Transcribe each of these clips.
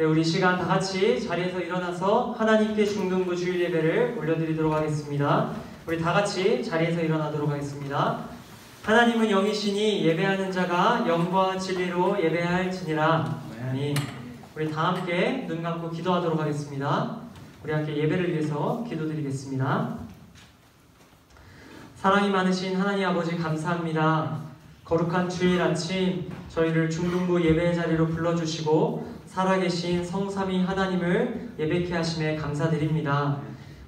네, 우리 시간 다 같이 자리에서 일어나서 하나님께 중등부 주일 예배를 올려드리도록 하겠습니다. 우리 다 같이 자리에서 일어나도록 하겠습니다. 하나님은 영이시니 예배하는 자가 영과 진리로 예배할지니라. 아멘. 우리 다 함께 눈 감고 기도하도록 하겠습니다. 우리 함께 예배를 위해서 기도드리겠습니다. 사랑이 많으신 하나님 아버지 감사합니다. 거룩한 주일 아침 저희를 중등부 예배의 자리로 불러주시고 살아계신 성삼위 하나님을 예배케 하심에 감사드립니다.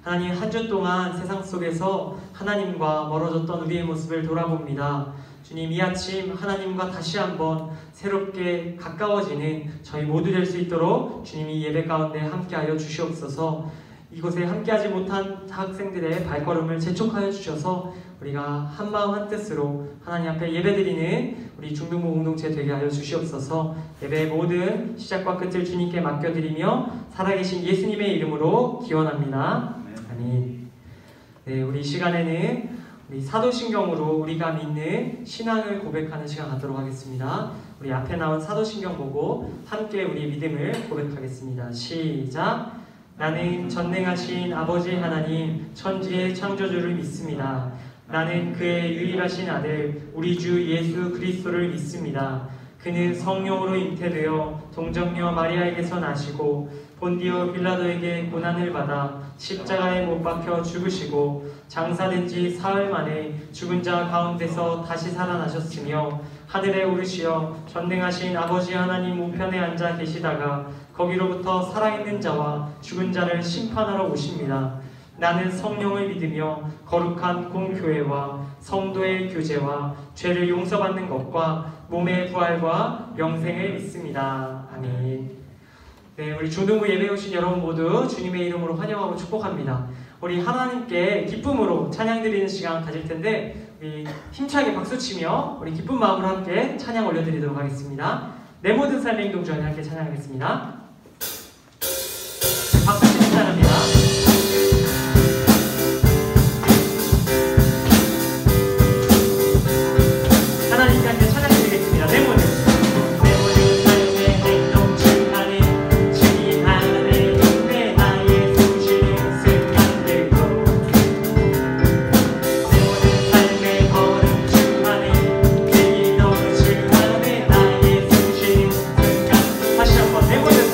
하나님, 한 주 동안 세상 속에서 하나님과 멀어졌던 우리의 모습을 돌아봅니다. 주님, 이 아침 하나님과 다시 한번 새롭게 가까워지는 저희 모두 될 수 있도록 주님이 예배 가운데 함께하여 주시옵소서. 이곳에 함께하지 못한 학생들의 발걸음을 재촉하여 주셔서 우리가 한마음 한뜻으로 하나님 앞에 예배드리는 우리 중등부 공동체 되게 하여 주시옵소서. 예배의 모든 시작과 끝을 주님께 맡겨드리며 살아계신 예수님의 이름으로 기원합니다. 아멘. 네, 우리 시간에는 우리 사도신경으로 우리가 믿는 신앙을 고백하는 시간 갖도록 하겠습니다. 우리 앞에 나온 사도신경 보고 함께 우리 믿음을 고백하겠습니다. 시작! 나는 전능하신 아버지 하나님 천지의 창조주를 믿습니다. 나는 그의 유일하신 아들 우리 주 예수 그리스도를 믿습니다. 그는 성령으로 잉태되어 동정녀 마리아에게서 나시고 본디오 빌라도에게 고난을 받아 십자가에 못 박혀 죽으시고 장사된 지 사흘 만에 죽은 자 가운데서 다시 살아나셨으며 하늘에 오르시어 전능하신 아버지 하나님 우편에 앉아 계시다가 거기로부터 살아있는 자와 죽은 자를 심판하러 오십니다. 나는 성령을 믿으며 거룩한 공교회와 성도의 교제와 죄를 용서받는 것과 몸의 부활과 영생을 믿습니다. 아멘. 네, 우리 중등부 예배에 오신 여러분 모두 주님의 이름으로 환영하고 축복합니다. 우리 하나님께 기쁨으로 찬양 드리는 시간 가질 텐데 우리 힘차게 박수치며 우리 기쁜 마음으로 함께 찬양 올려드리도록 하겠습니다. 내 모든 삶의 행동 중에 함께 찬양하겠습니다. 박수치며 찬양합니다. 하나님께 함께 찬양 드리겠습니다. 내 모든 삶의 행동 중 안에 주님 안에 내 나의 숨쉬는 순간들도 내 모든 삶의 걸음 중 안에 기도 중 안에 나의 숨쉬는 순간 다시 한번 내 모든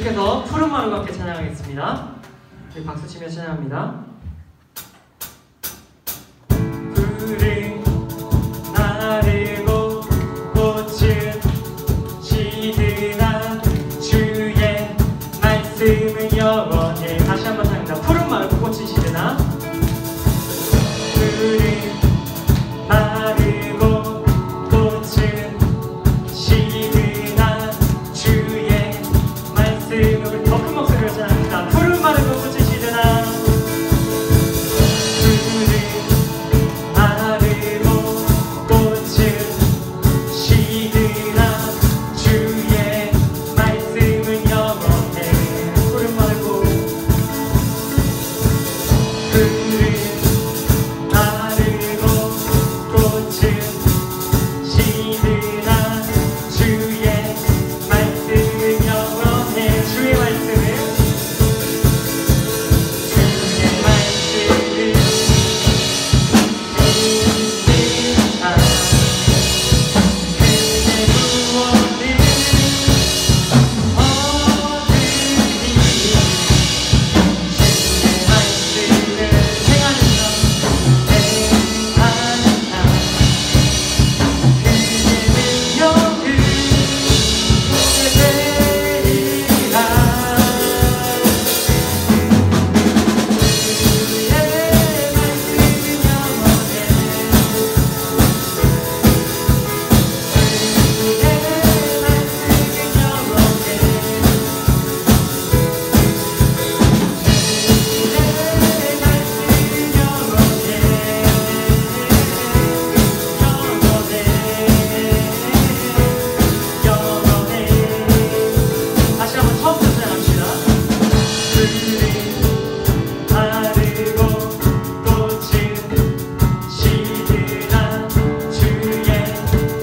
계속해서 푸른 마을과 함께 찬양하겠습니다. 우리 박수 치며 찬양합니다. 푸른 나르고 꽃은 시드나 주의 말씀은 영원해. 다시 한번 찬양합니다. 푸른 마을 꽃이 시드나 푸른 마르고 꽃은 시드나 주의 말씀을 더 큰 목소리로 찬양합니다. 푸른 마르고 꽃이 시드나 푸른 마르고 꽃은 시드나 주의 말씀은 영원해. 푸른 마르고 푸른 마르고 꽃은 시드나 주의 말씀은 영원해. 주의 말씀은 인생한 그의 구원을 얻으리. 주의 말씀을 행하는 다시 한번 처음부터 시작합시다. 푸른 마르고 꽃은 시드나 주의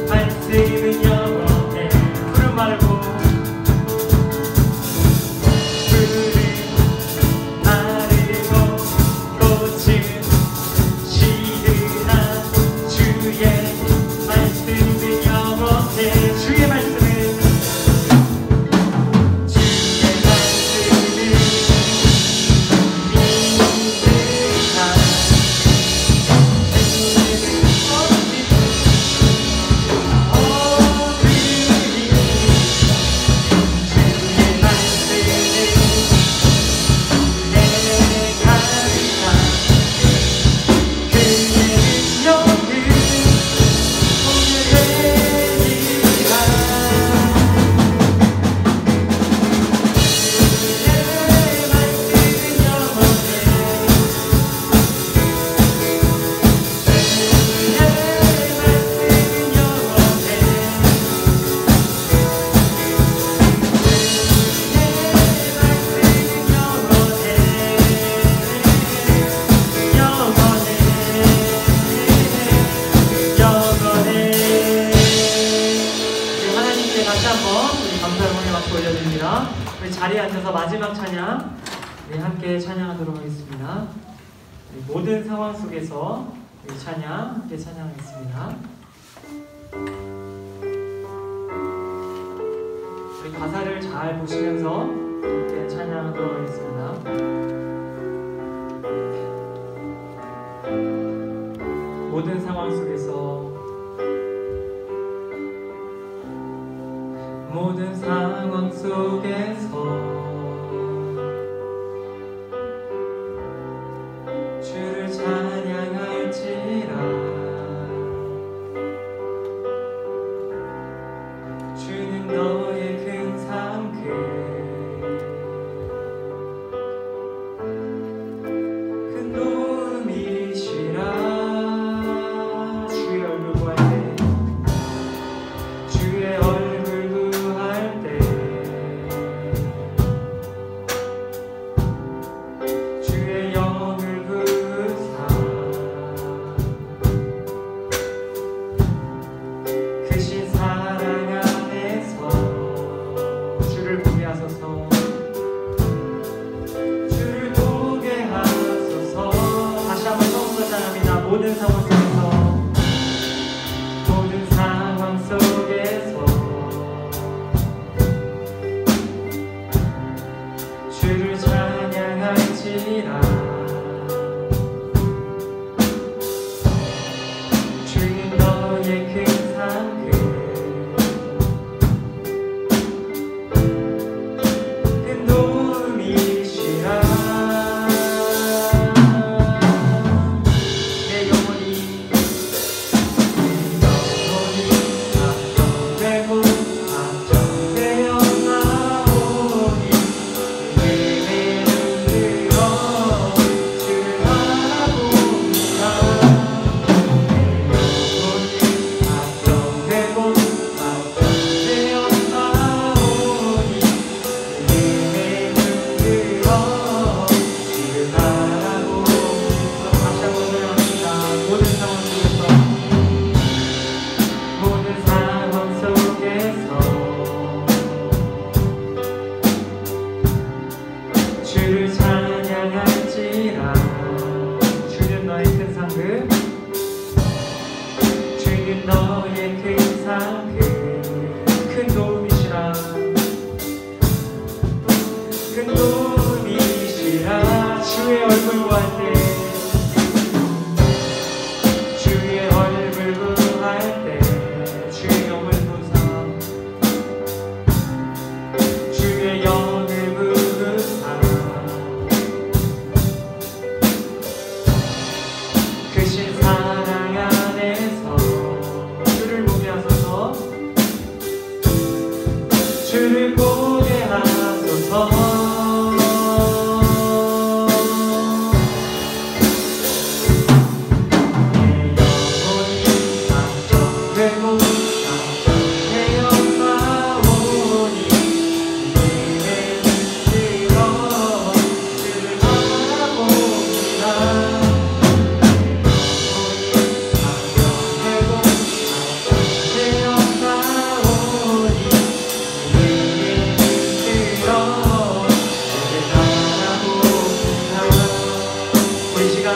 말씀은 영원해. 푸른 마르고 푸른 마르고 꽃은 시드나 주의 말씀은 영원해. 주의 말씀은 다시 한번 우리 감사의 응원의 박수 올려드립니다. 우리 자리에 앉아서 마지막 찬양 함께 찬양하도록 하겠습니다. 우리 모든 상황 속에서 우리 찬양 함께 찬양하겠습니다. 우리 가사를 잘 보시면서 함께 찬양하도록 하겠습니다. 모든 상황 속에서 모든 상황 속에서 주를 찬양할지라. 주는 너의 큰 삶 큰 도움이시라. 주의 얼굴 구할 때 주의 얼굴 구할 때 주의 영을 구사 크신 사랑 안에서 주를 보게 하소서. 주를 보게 하소서. 다시 한번 처음부터 찬양합니다. 모든 상황 속에서 모든 상황 속에서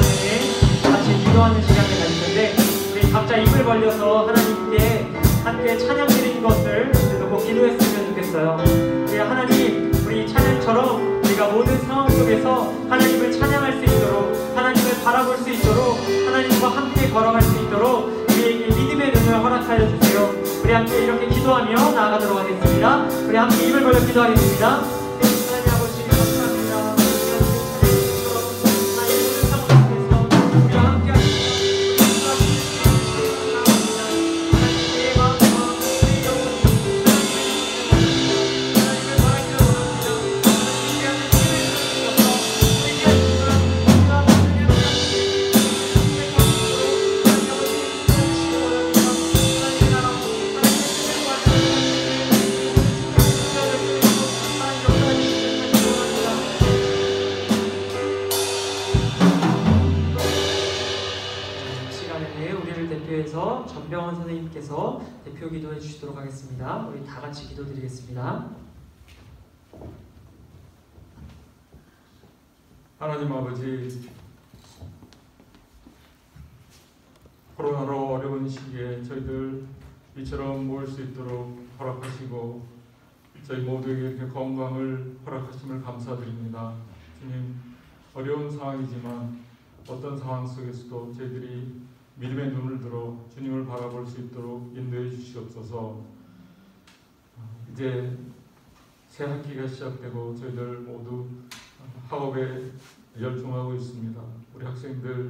시간에는 같이 기도하는 시간을 가질 텐데 우리 각자 입을 벌려서 하나님께 함께 찬양 드리는 것을 우리도 꼭 기도했으면 좋겠어요. 우리 하나님, 우리 찬양처럼 우리가 모든 상황 속에서 하나님을 찬양할 수 있도록, 하나님을 바라볼 수 있도록, 하나님과 함께 걸어갈 수 있도록 우리에게 믿음의 눈을 허락하여 주세요. 우리 함께 이렇게 기도하며 나아가도록 하겠습니다. 우리 함께 입을 벌려 기도하겠습니다. 하나님 아버지 감사합니다. 하나님 모든 상황 속에서 우리와 함께 하시고 전병원 선생님께서 대표 기도해 주시도록 하겠습니다. 우리 다 같이 기도드리겠습니다. 하나님 아버지, 코로나로 어려운 시기에 저희들 이처럼 모일 수 있도록 허락하시고 저희 모두에게 이렇게 건강을 허락하심을 감사드립니다. 주님, 어려운 상황이지만 어떤 상황 속에서도 저희들이 믿음의 눈을 들어 주님을 바라볼 수 있도록 인도해 주시옵소서. 이제 새 학기가 시작되고 저희들 모두 학업에 열중하고 있습니다. 우리 학생들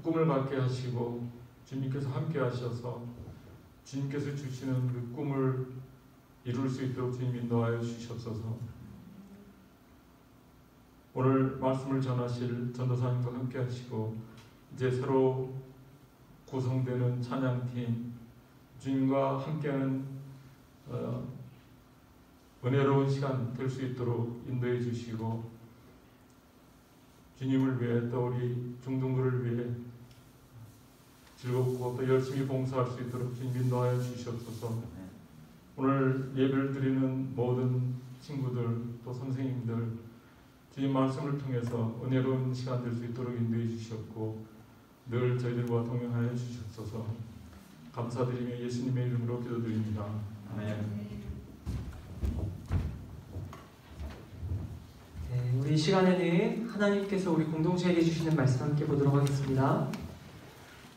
꿈을 갖게 하시고 주님께서 함께 하셔서 주님께서 주시는 그 꿈을 이룰 수 있도록 주님 인도하여 주시옵소서. 오늘 말씀을 전하실 전도사님과 함께 하시고 이제 새로 구성되는 찬양팀, 주님과 함께하는 은혜로운 시간 될 수 있도록 인도해 주시고 주님을 위해 또 우리 중등부를 위해 즐겁고 또 열심히 봉사할 수 있도록 주님 인도하여 주시옵소서. 오늘 예배를 드리는 모든 친구들 또 선생님들 주님 말씀을 통해서 은혜로운 시간 될 수 있도록 인도해 주시옵고 늘 저희들과 동행하여 주시옵소서. 감사드리며 예수님의 이름으로 기도드립니다. 아멘. 네, 우리 시간에는 하나님께서 우리 공동체에게 주시는 말씀 함께 보도록 하겠습니다.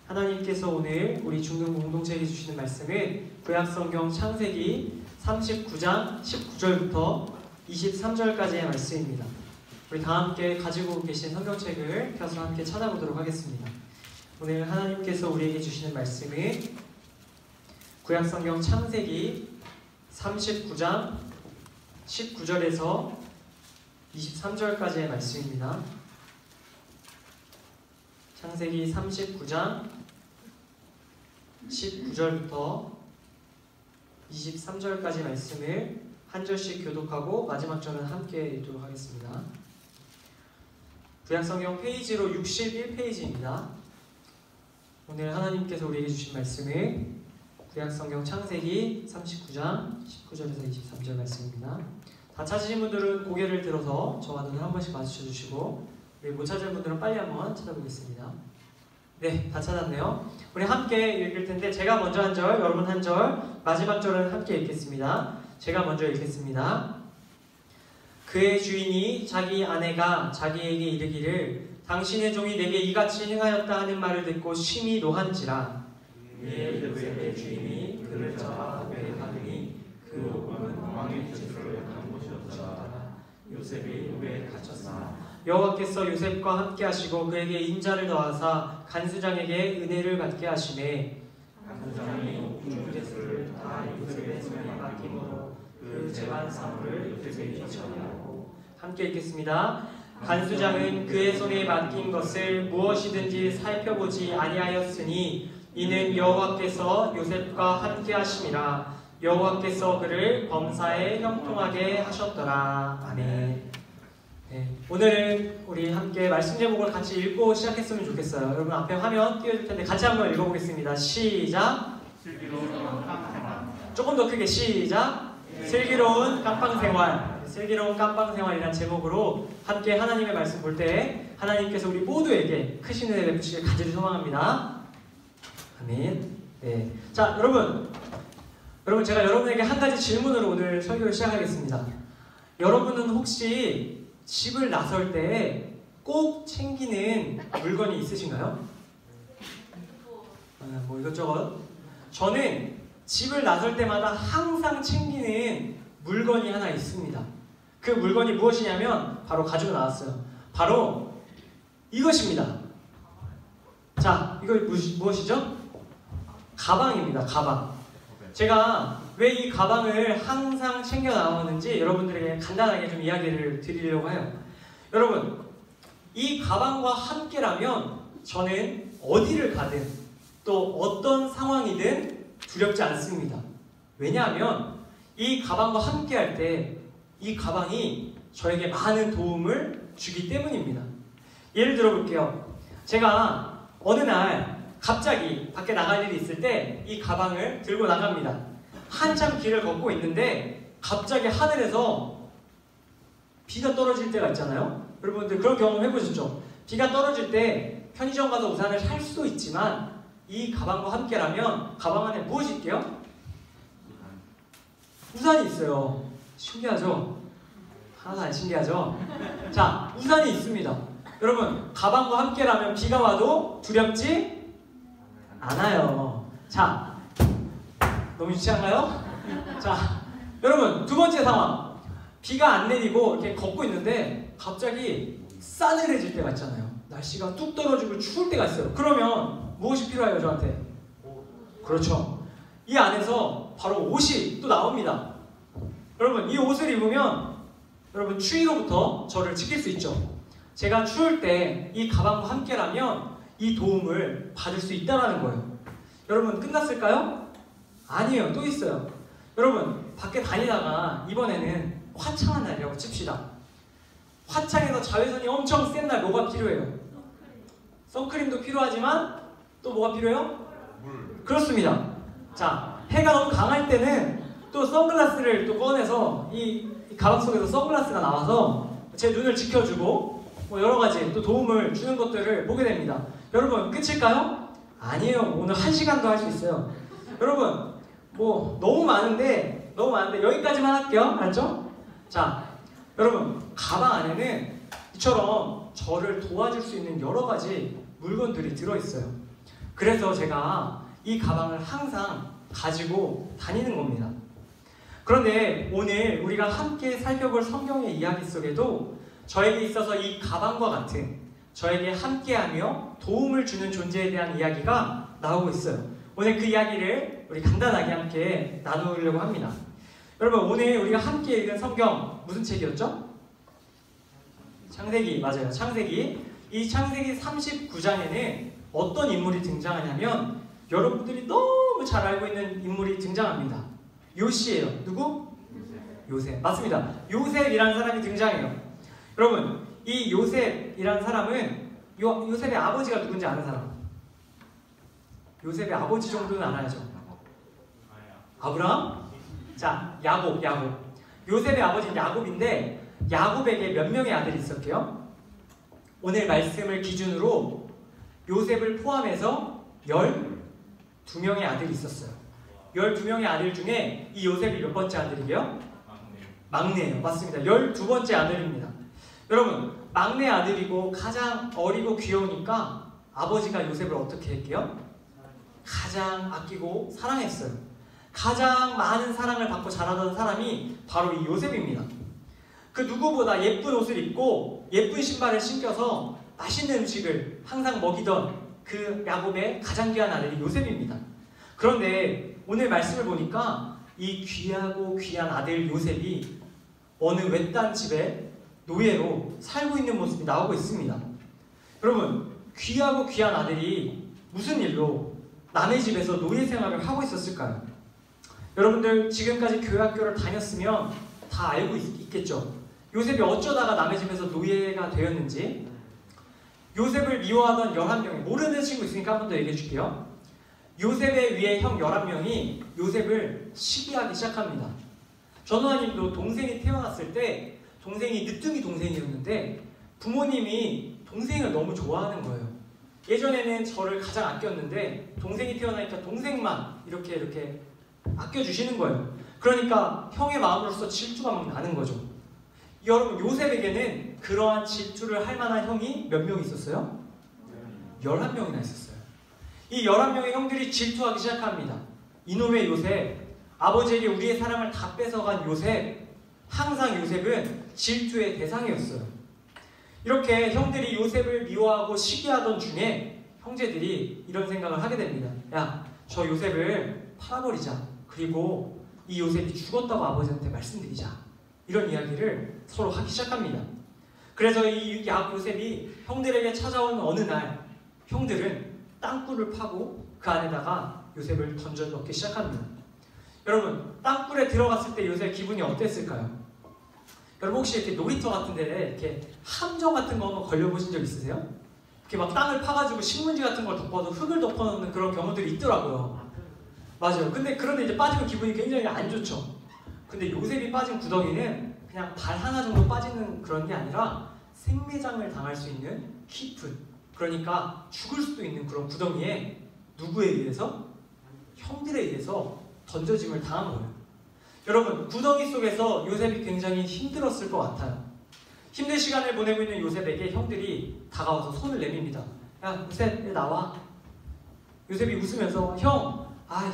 하나님께서 오늘 우리 중등 공동체에게 주시는 말씀은 구약성경 창세기 39장 19절부터 23절까지의 말씀입니다. 우리 다 함께 가지고 계신 성경책을 펴서 함께 찾아보도록 하겠습니다. 오늘 하나님께서 우리에게 주시는 말씀은 구약성경 창세기 39장 19절에서 23절까지의 말씀입니다. 창세기 39장 19절부터 23절까지 말씀을 한 절씩 교독하고 마지막 절은 함께 읽도록 하겠습니다. 구약성경 페이지로 61페이지입니다. 오늘 하나님께서 우리에게 주신 말씀은 구약성경 창세기 39장 19절에서 23절 말씀입니다. 다 찾으신 분들은 고개를 들어서 저와 눈을 한 번씩 마주쳐 주시고 우리 못 찾은 분들은 빨리 한번 찾아보겠습니다. 네, 다 찾았네요. 우리 함께 읽을 텐데 제가 먼저 한 절, 여러분 한 절, 마지막 절은 함께 읽겠습니다. 제가 먼저 읽겠습니다. 그의 주인이 자기 아내가 자기에게 이르기를 당신의 종이 내게 이같이 행하였다 하는 말을 듣고 심히 노한지라. 이에 요셉의 주인이 그를 잡아 고개에 가더니 그 옥은 왕의 집으로 약한 곳이었더라. 요셉이 옥에 갇혔으나 여호와께서 요셉과 함께 하시고 그에게 인자를 더하사 간수장에게 은혜를 받게 하시매 간수장이 옥중재수를 다 요셉의 손에 맡김으로 그 재반 사물을 요셉에게 처리하고. 함께 읽겠습니다. 간수장은 그의 손에 맡긴 것을 무엇이든지 살펴보지 아니하였으니 이는 여호와께서 요셉과 함께 하심이라. 여호와께서 그를 범사에 형통하게 하셨더라. 아멘. 네, 오늘은 우리 함께 말씀 제목을 같이 읽고 시작했으면 좋겠어요. 여러분 앞에 화면 띄워줄 텐데 같이 한번 읽어보겠습니다. 시작. 슬기로운 깜빵생활. 조금 더 크게 시작. 슬기로운 깜빵생활. 슬기로운 깜빵생활이란 제목으로 함께 하나님의 말씀 볼 때 하나님께서 우리 모두에게 크신 은혜 베푸시길 간절히 소망합니다. 아멘. 네. 자, 여러분 제가 여러분에게 한 가지 질문으로 오늘 설교를 시작하겠습니다. 여러분은 혹시 집을 나설 때 꼭 챙기는 물건이 있으신가요? 뭐 이것저것. 저는 집을 나설 때마다 항상 챙기는 물건이 하나 있습니다. 그 물건이 무엇이냐면 바로 가지고 나왔어요. 바로 이것입니다. 자, 이거 무엇이죠? 가방입니다. 가방. 제가 왜 이 가방을 항상 챙겨 나오는지 여러분들에게 간단하게 좀 이야기를 드리려고 해요. 여러분, 이 가방과 함께라면 저는 어디를 가든 또 어떤 상황이든 두렵지 않습니다. 왜냐하면 이 가방과 함께 할 때 이 가방이 저에게 많은 도움을 주기 때문입니다. 예를 들어 볼게요. 제가 어느 날 갑자기 밖에 나갈 일이 있을 때 이 가방을 들고 나갑니다. 한참 길을 걷고 있는데 갑자기 하늘에서 비가 떨어질 때가 있잖아요. 여러분들 그런 경험 해보셨죠? 비가 떨어질 때 편의점 가서 우산을 살 수도 있지만 이 가방과 함께라면 가방 안에 무엇이 있게요? 우산이 있어요. 신기하죠? 하나도 안 신기하죠? 자, 우산이 있습니다. 여러분, 가방과 함께라면 비가 와도 두렵지 않아요. 자, 너무 유치한가요? 자, 여러분, 두 번째 상황. 비가 안 내리고 이렇게 걷고 있는데 갑자기 싸늘해질 때가 있잖아요. 날씨가 뚝 떨어지고 추울 때가 있어요. 그러면 무엇이 필요해요, 저한테? 그렇죠. 이 안에서 바로 옷이 또 나옵니다. 여러분, 이 옷을 입으면 여러분 추위로부터 저를 지킬 수 있죠. 제가 추울 때 이 가방과 함께라면 이 도움을 받을 수 있다는 거예요. 여러분, 끝났을까요? 아니에요. 또 있어요. 여러분, 밖에 다니다가 이번에는 화창한 날이라고 칩시다. 화창해서 자외선이 엄청 센 날 뭐가 필요해요? 선크림도 필요하지만 또 뭐가 필요해요? 물. 그렇습니다. 자, 해가 너무 강할 때는 또 선글라스를 또 꺼내서 이 가방 속에서 선글라스가 나와서 제 눈을 지켜주고 뭐 여러 가지 또 도움을 주는 것들을 보게 됩니다. 여러분, 끝일까요? 아니에요. 오늘 1시간도 할 수 있어요. 여러분, 뭐 너무 많은데 여기까지만 할게요. 알죠? 자, 여러분, 가방 안에는 이처럼 저를 도와줄 수 있는 여러 가지 물건들이 들어있어요. 그래서 제가 이 가방을 항상 가지고 다니는 겁니다. 그런데 오늘 우리가 함께 살펴볼 성경의 이야기 속에도 저에게 있어서 이 가방과 같은 저에게 함께하며 도움을 주는 존재에 대한 이야기가 나오고 있어요. 오늘 그 이야기를 우리 간단하게 함께 나누려고 합니다. 여러분, 오늘 우리가 함께 읽은 성경 무슨 책이었죠? 창세기, 맞아요. 창세기. 이 창세기 39장에는 어떤 인물이 등장하냐면 여러분들이 너무 잘 알고 있는 인물이 등장합니다. 요시예요. 누구? 요셉. 맞습니다. 요셉이라는 사람이 등장해요. 여러분, 이 요셉이라는 사람은 요셉의 아버지가 누군지 아는 사람? 요셉의 아버지 정도는 알아야죠. 아브라함? 자, 야곱. 요셉의 아버지는 야곱인데 야곱에게 몇 명의 아들이 있었게요? 오늘 말씀을 기준으로 요셉을 포함해서 12명의 아들이 있었어요. 12명의 아들 중에 이 요셉이 몇 번째 아들이에요? 막내예요. 맞습니다. 12번째 아들입니다. 여러분, 막내 아들이고 가장 어리고 귀여우니까 아버지가 요셉을 어떻게 했게요? 가장 아끼고 사랑했어요. 가장 많은 사랑을 받고 자라던 사람이 바로 이 요셉입니다. 그 누구보다 예쁜 옷을 입고 예쁜 신발을 신겨서 맛있는 음식을 항상 먹이던 그 야곱의 가장 귀한 아들이 요셉입니다. 그런데 오늘 말씀을 보니까 이 귀하고 귀한 아들 요셉이 어느 외딴 집에 노예로 살고 있는 모습이 나오고 있습니다. 여러분, 귀하고 귀한 아들이 무슨 일로 남의 집에서 노예 생활을 하고 있었을까요? 여러분들 지금까지 교회학교를 다녔으면 다 알고 있겠죠? 요셉이 어쩌다가 남의 집에서 노예가 되었는지. 요셉을 미워하던 11명이, 모르는 친구 있으니까 한 번 더 얘기해 줄게요. 요셉의 위에 형 11명이 요셉을 시기하기 시작합니다. 전우아님도 동생이 태어났을 때 동생이 늦둥이 동생이었는데 부모님이 동생을 너무 좋아하는 거예요. 예전에는 저를 가장 아꼈는데 동생이 태어나니까 동생만 이렇게 아껴주시는 거예요. 그러니까 형의 마음으로서 질투가 막 나는 거죠. 여러분, 요셉에게는 그러한 질투를 할 만한 형이 몇 명 있었어요? 11명이나 있었어요. 이 11명의 형들이 질투하기 시작합니다. 이놈의 요셉, 아버지에게 우리의 사랑을 다 뺏어간 요셉. 항상 요셉은 질투의 대상이었어요. 이렇게 형들이 요셉을 미워하고 시기하던 중에 형제들이 이런 생각을 하게 됩니다. 야, 저 요셉을 팔아버리자. 그리고 이 요셉이 죽었다고 아버지한테 말씀드리자. 이런 이야기를 서로 하기 시작합니다. 그래서 이 요셉이 형들에게 찾아온 어느 날 형들은 땅굴을 파고 그 안에다가 요셉을 던져 넣기 시작합니다. 여러분, 땅굴에 들어갔을 때 요셉 기분이 어땠을까요? 여러분, 혹시 이렇게 놀이터 같은 데 이렇게 함정 같은 거 한번 걸려보신 적 있으세요? 이렇게 막 땅을 파가지고 신문지 같은 걸 덮어서 흙을 덮어놓는 그런 경우들이 있더라고요. 맞아요. 그런데 이제 빠지면 기분이 굉장히 안 좋죠. 근데 요셉이 빠진 구덩이는 그냥 발 하나 정도 빠지는 그런 게 아니라 생매장을 당할 수 있는 깊은, 그러니까 죽을 수도 있는 그런 구덩이에 누구에 의해서? 형들에 의해서 던져짐을 당한 거예요. 여러분, 구덩이 속에서 요셉이 굉장히 힘들었을 것 같아요. 힘든 시간을 보내고 있는 요셉에게 형들이 다가와서 손을 내밉니다. 야, 요셉, 나와. 요셉이 웃으면서, 형,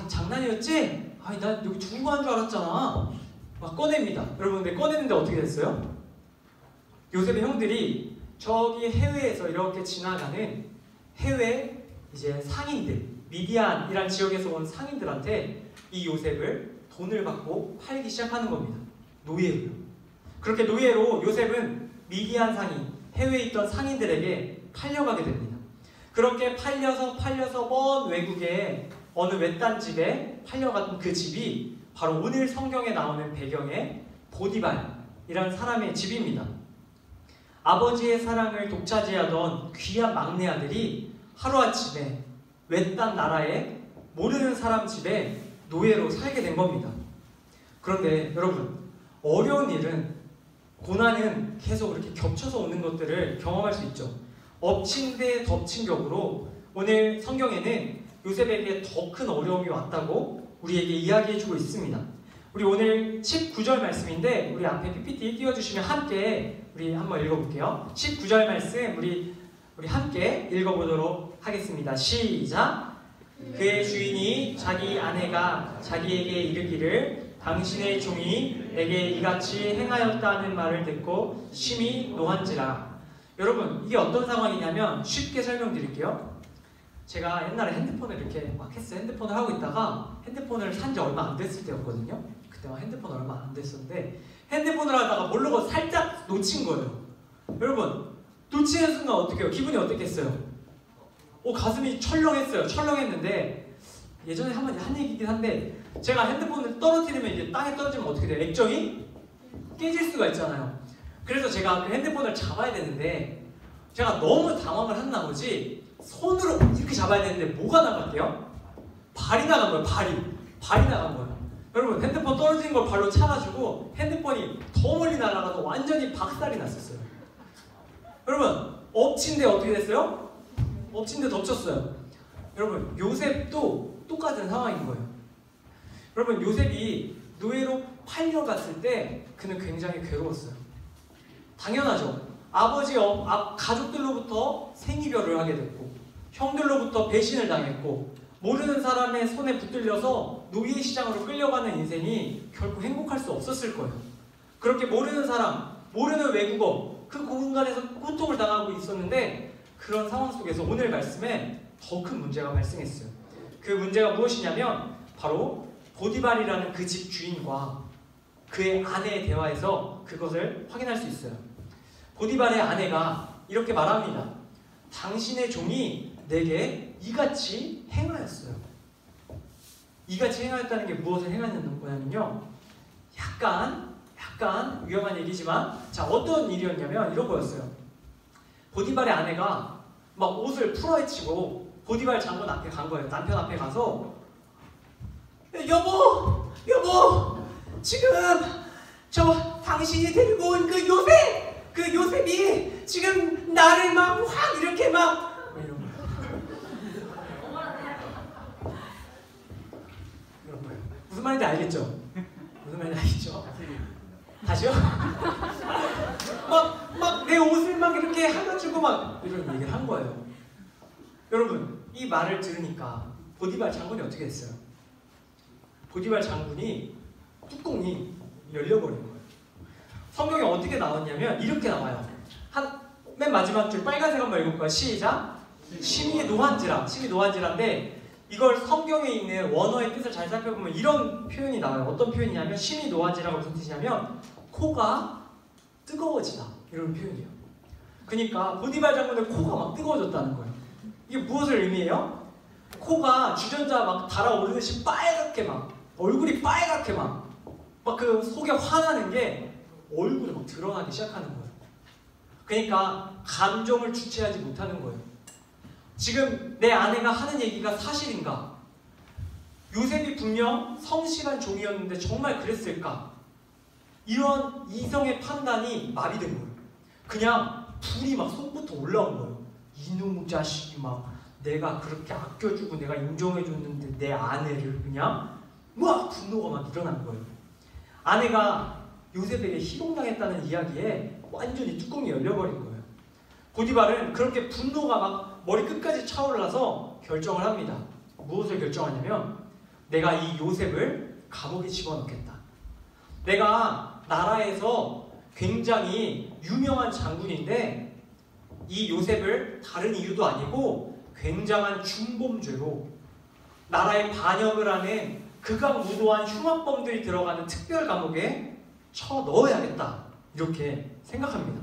장난이었지? 나 여기 죽은 거 한 줄 알았잖아. 막 꺼냅니다. 여러분, 근데 꺼냈는데 어떻게 됐어요? 요셉의 형들이 저기 해외에서 이렇게 지나가는 해외 이제 상인들, 미디안이란 지역에서 온 상인들한테 이 요셉을 돈을 받고 팔기 시작하는 겁니다. 노예로. 그렇게 노예로 요셉은 미디안 상인, 해외에 있던 상인들에게 팔려가게 됩니다. 그렇게 팔려서 먼 외국의 어느 외딴 집에 팔려간 그 집이 바로 오늘 성경에 나오는 배경의 보디발이라는 사람의 집입니다. 아버지의 사랑을 독차지하던 귀한 막내 아들이 하루아침에 외딴 나라에 모르는 사람 집에 노예로 살게 된 겁니다. 그런데 여러분, 어려운 일은, 고난은 계속 이렇게 겹쳐서 오는 것들을 경험할 수 있죠. 엎친 데 덮친 격으로 오늘 성경에는 요셉에게 더 큰 어려움이 왔다고 우리에게 이야기해주고 있습니다. 우리 오늘 19절 말씀인데 우리 앞에 PPT 띄워주시면 함께 우리 한번 읽어볼게요. 19절 말씀 우리 함께 읽어보도록 하겠습니다. 시작! 그의 주인이 자기 아내가 자기에게 이르기를 당신의 종이 내게 이같이 행하였다는 말을 듣고 심히 노한지라. 여러분, 이게 어떤 상황이냐면 쉽게 설명드릴게요. 제가 옛날에 핸드폰을 이렇게 막 했어요. 핸드폰을 하고 있다가 핸드폰을 산 지 얼마 안 됐을 때였거든요. 그때 막 핸드폰 얼마 안 됐었는데 핸드폰을 하다가 모르고 살짝 놓친 거예요. 여러분, 놓치는 순간 어떻게 해요? 기분이 어떻겠어요? 가슴이 철렁했어요. 철렁했는데 예전에 한 얘기긴 한데 제가 핸드폰을 떨어뜨리면 이제 땅에 떨어지면 어떻게 돼요? 액정이 깨질 수가 있잖아요. 그래서 제가 그 핸드폰을 잡아야 되는데 제가 너무 당황을 한 나머지 손으로 이렇게 잡아야 되는데 뭐가 나갔대요? 발이 나간 거예요. 발이 나간 거예요. 여러분, 핸드폰 떨어진 걸 발로 차가지고 핸드폰이 더 멀리 날아가서 완전히 박살이 났었어요. 여러분, 엎친 데 어떻게 됐어요? 엎친 데 덮쳤어요. 여러분, 요셉도 똑같은 상황인 거예요. 여러분, 요셉이 노예로 팔려갔을 때 그는 굉장히 괴로웠어요. 당연하죠. 아버지, 가족들로부터 생이별을 하게 됐고 형들로부터 배신을 당했고 모르는 사람의 손에 붙들려서 노예 시장으로 끌려가는 인생이 결코 행복할 수 없었을 거예요. 그렇게 모르는 사람, 모르는 외국어, 그 공간에서 고통을 당하고 있었는데 그런 상황 속에서 오늘 말씀에 더 큰 문제가 발생했어요. 그 문제가 무엇이냐면 바로 보디발이라는 그 집 주인과 그의 아내의 대화에서 그것을 확인할 수 있어요. 보디발의 아내가 이렇게 말합니다. 당신의 종이 내게 이같이 행하였어요. 이같이 행하였다는 게 무엇을 행하는 거냐면요, 약간 위험한 얘기지만 자, 어떤 일이었냐면 이런 거였어요. 보디발의 아내가 막 옷을 풀어헤치고 보디발 장군 앞에 간 거예요. 남편 앞에 가서 여보 지금 저 당신이 데리고 온 그 요셉! 그 요셉이 지금 나를 막 확 이렇게 막 이런 거예요. 무슨 말인지 알겠죠? 무슨 말인지 알겠죠? 다시요? 막 내 옷을 막 이렇게 하나주고 막 이런 얘기를 한 거예요. 여러분, 이 말을 들으니까 보디발 장군이 어떻게 됐어요? 보디발 장군이 뚜껑이 열려버린 거예요. 성경에 어떻게 나왔냐면 이렇게 나와요. 맨 마지막 줄 빨간색 한번 읽을까요? 시작! 심히 노한지라. 심히 노한지라인데 이걸 성경에 있는 원어의 뜻을 잘 살펴보면 이런 표현이 나와요. 어떤 표현이냐면 심히 노한지라가 무슨 뜻이냐면 코가 뜨거워지다 이런 표현이에요. 그러니까 보디발 장군의 코가 막 뜨거워졌다는 거예요. 이게 무엇을 의미해요? 코가 주전자 막 달아오르듯이 빨갛게 막 얼굴이 빨갛게 막 그 속에 화나는 게 얼굴에 막 드러나기 시작하는 거예요. 그러니까 감정을 주체하지 못하는 거예요. 지금 내 아내가 하는 얘기가 사실인가? 요셉이 분명 성실한 종이었는데 정말 그랬을까? 이런 이성의 판단이 마비된 거예요. 그냥 불이 막 속부터 올라온 거예요. 이놈 자식이 막 내가 그렇게 아껴주고 내가 인정해줬는데 내 아내를 그냥 막 분노가 막 일어난 거예요. 아내가 요셉에게 희롱당했다는 이야기에 완전히 뚜껑이 열려버린 거예요. 보디발은 그렇게 분노가 막 머리 끝까지 차올라서 결정을 합니다. 무엇을 결정하냐면 내가 이 요셉을 감옥에 집어넣겠다. 내가 나라에서 굉장히 유명한 장군인데 이 요셉을 다른 이유도 아니고 굉장한 중범죄로 나라에 반역을 하는 극악무도한 흉악범들이 들어가는 특별 감옥에 쳐 넣어야겠다 이렇게 생각합니다.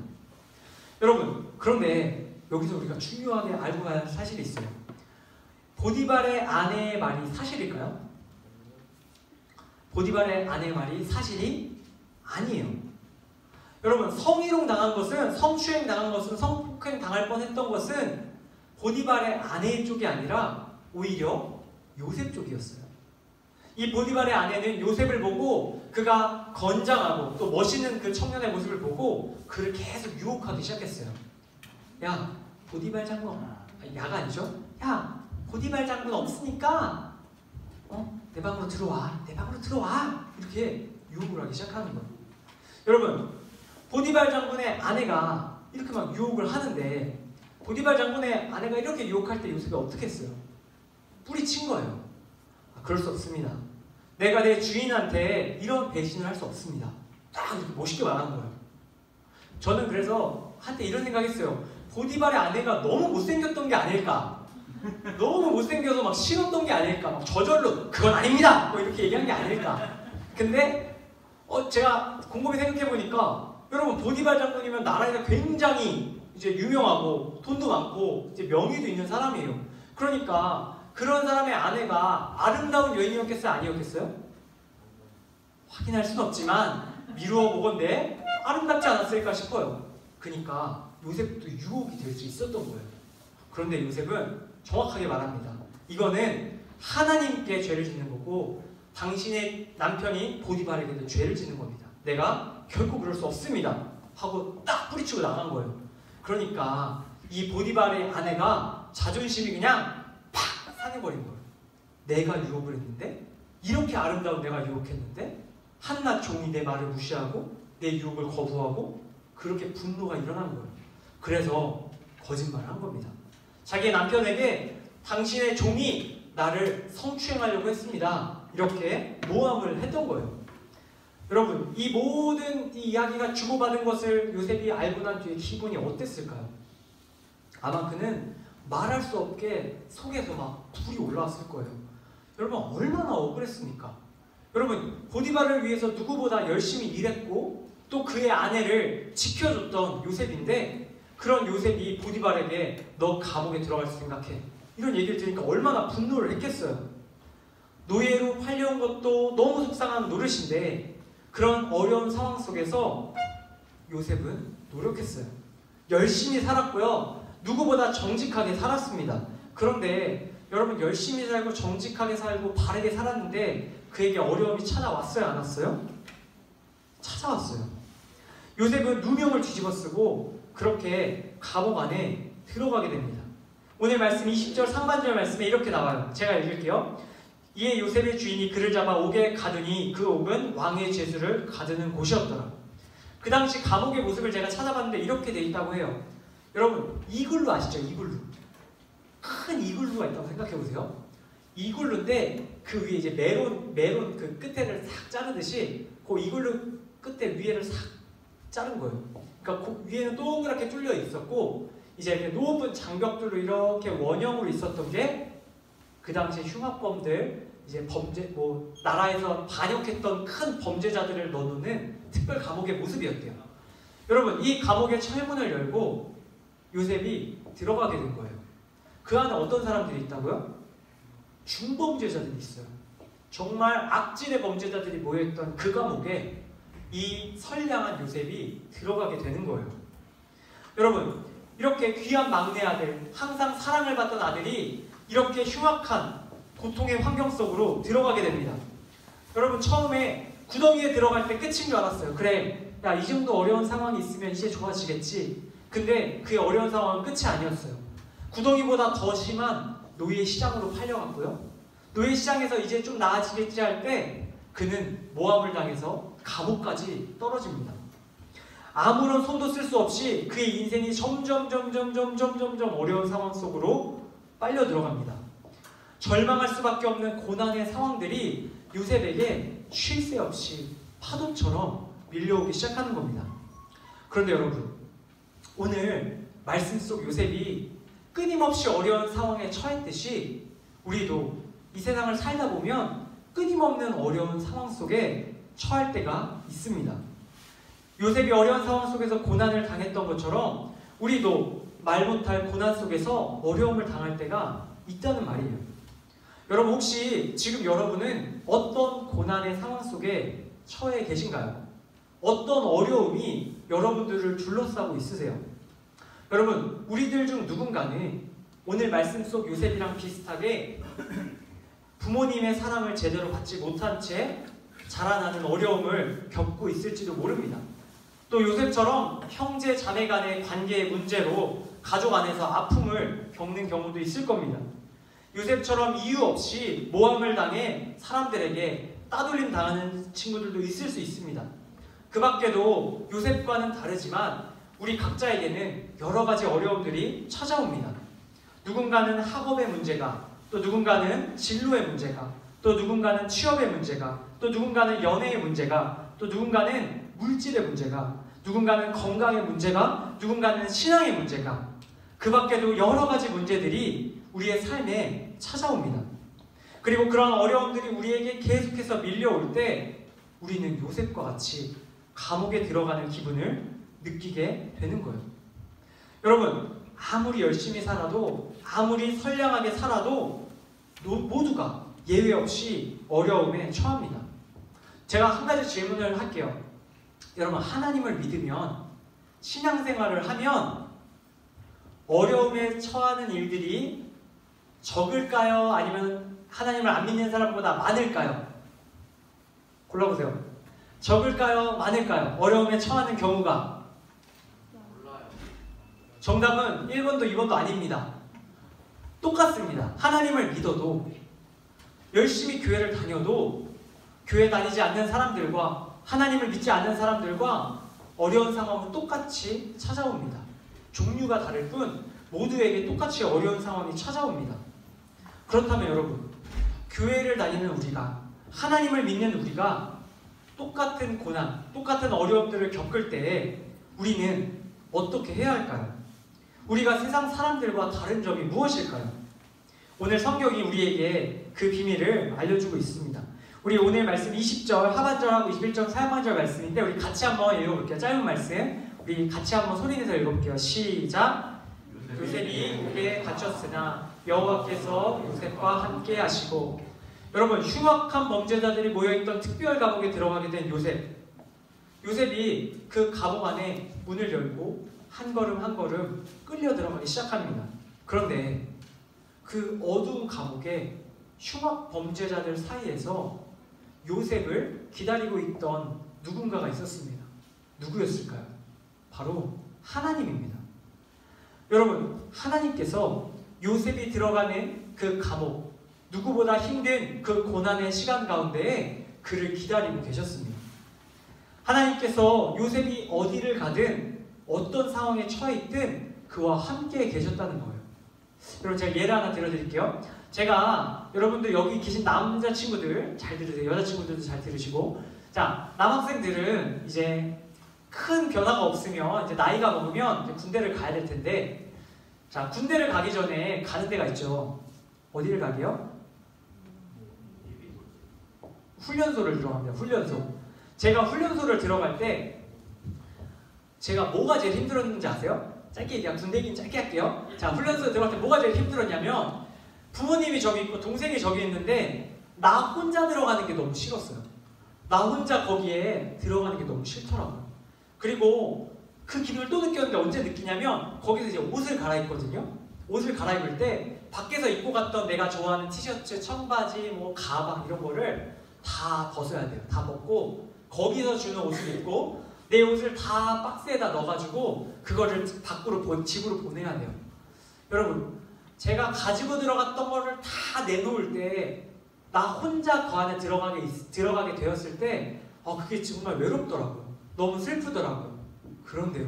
여러분, 그런데 여기서 우리가 중요하게 알고 가야 할 사실이 있어요. 보디발의 아내의 말이 사실일까요? 보디발의 아내의 말이 사실이 아니에요. 여러분, 성희롱 당한 것은, 성추행 당한 것은, 성폭행 당할 뻔했던 것은 보디발의 아내 쪽이 아니라 오히려 요셉 쪽이었어요. 이 보디발의 아내는 요셉을 보고 그가 건장하고 또 멋있는 그 청년의 모습을 보고 그를 계속 유혹하기 시작했어요. 야, 보디발 장군, 야가 아니죠? 야, 보디발 장군 없으니까 내 방으로 들어와, 내 방으로 들어와 이렇게 유혹을 하기 시작하는 거예요. 여러분, 보디발 장군의 아내가 이렇게 막 유혹을 하는데 보디발 장군의 아내가 이렇게 유혹할 때 요셉이 어떻게 했어요? 뿌리친 거예요. 그럴 수 없습니다. 내가 내 주인한테 이런 배신을 할 수 없습니다. 딱 이렇게 멋있게 말하는 거예요. 저는 그래서 한때 이런 생각했어요. 보디발의 아내가 너무 못생겼던 게 아닐까? 너무 못생겨서 막 싫었던 게 아닐까? 막 저절로 그건 아닙니다! 뭐 이렇게 얘기한 게 아닐까? 근데 제가 곰곰이 생각해보니까 여러분, 보디발 장군이면 나라에서 굉장히 이제 유명하고 돈도 많고 이제 명의도 있는 사람이에요. 그러니까 그런 사람의 아내가 아름다운 여인이었겠어요? 아니었겠어요? 확인할 수는 없지만 미루어 보건대 아름답지 않았을까 싶어요. 그러니까 요셉도 유혹이 될 수 있었던 거예요. 그런데 요셉은 정확하게 말합니다. 이거는 하나님께 죄를 짓는 거고 당신의 남편이 보디발에게도 죄를 짓는 겁니다. 내가 결코 그럴 수 없습니다 하고 딱 뿌리치고 나간 거예요. 그러니까 이 보디발의 아내가 자존심이 그냥 팍 상해버린 거예요. 내가 유혹을 했는데, 이렇게 아름다운 내가 유혹했는데 한낱 종이 내 말을 무시하고 내 유혹을 거부하고 그렇게 분노가 일어난 거예요. 그래서 거짓말을 한 겁니다. 자기 남편에게 당신의 종이 나를 성추행하려고 했습니다, 이렇게 모함을 했던 거예요. 여러분, 이 모든 이 이야기가 주고받은 것을 요셉이 알고 난 뒤에 기분이 어땠을까요? 아마 그는 말할 수 없게 속에서 막 불이 올라왔을 거예요. 여러분, 얼마나 억울했습니까? 여러분, 보디발을 위해서 누구보다 열심히 일했고 또 그의 아내를 지켜줬던 요셉인데, 그런 요셉이 보디발에게 너 감옥에 들어갈 수 생각해, 이런 얘기를 들으니까 얼마나 분노를 했겠어요. 노예로 팔려온 것도 너무 속상한 노릇인데 그런 어려운 상황 속에서 요셉은 노력했어요. 열심히 살았고요. 누구보다 정직하게 살았습니다. 그런데 여러분, 열심히 살고 정직하게 살고 바르게 살았는데 그에게 어려움이 찾아왔어요? 안 왔어요? 찾아왔어요. 요셉은 누명을 뒤집어 쓰고 그렇게 감옥 안에 들어가게 됩니다. 오늘 말씀 20절 상반절 말씀에 이렇게 나와요. 제가 읽을게요. 이에 요셉의 주인이 그를 잡아 옥에 가두니 그 옥은 왕의 죄수를 가두는 곳이었더라. 그 당시 감옥의 모습을 제가 찾아봤는데 이렇게 돼 있다고 해요. 여러분, 이글루 아시죠? 이글루. 큰 이글루가 있다고 생각해 보세요. 이글루인데 그 위에 이제 메론 그 끝에를 싹 자르듯이 그 이글루 끝에 위에를 싹 자른 거예요. 그러니까 그 위에는 동그랗게 뚫려 있었고 이제 이렇게 높은 장벽들로 이렇게 원형으로 있었던 게 그 당시 흉악범들 이제 범죄 나라에서 반역했던 큰 범죄자들을 넣어놓는 특별 감옥의 모습이었대요. 여러분, 이 감옥의 철문을 열고 요셉이 들어가게 된 거예요. 그 안에 어떤 사람들이 있다고요? 중범죄자들이 있어요. 정말 악질의 범죄자들이 모여있던 그 감옥에 이 선량한 요셉이 들어가게 되는 거예요. 여러분, 이렇게 귀한 막내 아들, 항상 사랑을 받던 아들이 이렇게 흉악한 고통의 환경 속으로 들어가게 됩니다. 여러분, 처음에 구덩이에 들어갈 때 끝인 줄 알았어요. 그래, 야, 이 정도 어려운 상황이 있으면 이제 좋아지겠지. 근데 그 어려운 상황은 끝이 아니었어요. 구덩이보다 더 심한 노예 시장으로 팔려갔고요. 노예 시장에서 이제 좀 나아지겠지 할 때 그는 모함을 당해서 감옥까지 떨어집니다. 아무런 손도 쓸 수 없이 그의 인생이 점점 어려운 상황 속으로 빨려 들어갑니다. 절망할 수밖에 없는 고난의 상황들이 요셉에게 쉴 새 없이 파도처럼 밀려오기 시작하는 겁니다. 그런데 여러분, 오늘 말씀 속 요셉이 끊임없이 어려운 상황에 처했듯이 우리도 이 세상을 살다 보면 끊임없는 어려운 상황 속에 처할 때가 있습니다. 요셉이 어려운 상황 속에서 고난을 당했던 것처럼 우리도 말 못할 고난 속에서 어려움을 당할 때가 있다는 말이에요. 여러분, 혹시 지금 여러분은 어떤 고난의 상황 속에 처해 계신가요? 어떤 어려움이 여러분들을 둘러싸고 있으세요? 여러분, 우리들 중 누군가는 오늘 말씀 속 요셉이랑 비슷하게 부모님의 사랑을 제대로 받지 못한 채 자라나는 어려움을 겪고 있을지도 모릅니다. 또 요셉처럼 형제 자매 간의 관계의 문제로 가족 안에서 아픔을 겪는 경우도 있을 겁니다. 요셉처럼 이유 없이 모함을 당해 사람들에게 따돌림 당하는 친구들도 있을 수 있습니다. 그 밖에도 요셉과는 다르지만 우리 각자에게는 여러 가지 어려움들이 찾아옵니다. 누군가는 학업의 문제가, 또 누군가는 진로의 문제가, 또 누군가는 취업의 문제가, 또 누군가는 연애의 문제가, 또 누군가는 물질의 문제가, 누군가는 건강의 문제가, 누군가는 신앙의 문제가, 그 밖에도 여러 가지 문제들이 우리의 삶에 찾아옵니다. 그리고 그런 어려움들이 우리에게 계속해서 밀려올 때 우리는 요셉과 같이 감옥에 들어가는 기분을 느끼게 되는 거예요. 여러분, 아무리 열심히 살아도, 아무리 선량하게 살아도 모두가 예외 없이 어려움에 처합니다. 제가 한 가지 질문을 할게요. 여러분, 하나님을 믿으면, 신앙생활을 하면 어려움에 처하는 일들이 적을까요? 아니면 하나님을 안 믿는 사람보다 많을까요? 골라보세요. 적을까요? 많을까요? 어려움에 처하는 경우가. 정답은 1번도 2번도 아닙니다. 똑같습니다. 하나님을 믿어도, 열심히 교회를 다녀도 교회 다니지 않는 사람들과 하나님을 믿지 않는 사람들과 어려운 상황은 똑같이 찾아옵니다. 종류가 다를 뿐 모두에게 똑같이 어려운 상황이 찾아옵니다. 그렇다면 여러분, 교회를 다니는 우리가, 하나님을 믿는 우리가 똑같은 고난, 똑같은 어려움들을 겪을 때에 우리는 어떻게 해야 할까요? 우리가 세상 사람들과 다른 점이 무엇일까요? 오늘 성경이 우리에게 그 비밀을 알려주고 있습니다. 우리 오늘 말씀 20절 하반절하고 21절 하반절 말씀인데 우리 같이 한번 읽어볼게요. 짧은 말씀 우리 같이 한번 소리내서 읽어볼게요. 시작. 요셉이 옥에 갇혔으나 여호와께서 요셉과 함께 하시고. 여러분, 흉악한 범죄자들이 모여있던 특별 감옥에 들어가게 된 요셉이 그 감옥 안에 문을 열고 한 걸음 한 걸음 끌려 들어가기 시작합니다. 그런데 그 어두운 감옥에 흉악 범죄자들 사이에서 요셉을 기다리고 있던 누군가가 있었습니다. 누구였을까요? 바로 하나님입니다. 여러분, 하나님께서 요셉이 들어가는 그 감옥, 누구보다 힘든 그 고난의 시간 가운데에 그를 기다리고 계셨습니다. 하나님께서 요셉이 어디를 가든 어떤 상황에 처해 있든 그와 함께 계셨다는 거예요. 여러분, 제가 예를 하나 들어드릴게요. 제가 여러분들 여기 계신 남자친구들 잘 들으세요. 여자친구들도 잘 들으시고, 자, 남학생들은 이제 큰 변화가 없으면 이제 나이가 먹으면 이제 군대를 가야 될 텐데, 자, 군대를 가기 전에 가는 데가 있죠. 어디를 가게요? 훈련소를 들어갑니다. 훈련소. 제가 훈련소를 들어갈 때 제가 뭐가 제일 힘들었는지 아세요? 짧게 얘기하면, 군대 얘기는 짧게 할게요. 자, 훈련소에 들어갈 때 뭐가 제일 힘들었냐면 부모님이 저기 있고 동생이 저기 있는데 나 혼자 들어가는 게 너무 싫었어요. 나 혼자 거기에 들어가는 게 너무 싫더라고요. 그리고 그 기분을 또 느꼈는데 언제 느끼냐면 거기서 이제 옷을 갈아입거든요. 옷을 갈아입을 때 밖에서 입고 갔던 내가 좋아하는 티셔츠, 청바지, 뭐 가방 이런 거를 다 벗어야 돼요. 다 벗고 거기서 주는 옷을 입고 내 옷을 다 박스에다 넣어가지고 그거를 밖으로 집으로 보내야 돼요. 여러분, 제가 가지고 들어갔던 거를 다 내놓을 때 나 혼자 그 안에 들어가게 되었을 때 그게 정말 외롭더라고요. 너무 슬프더라고요. 그런데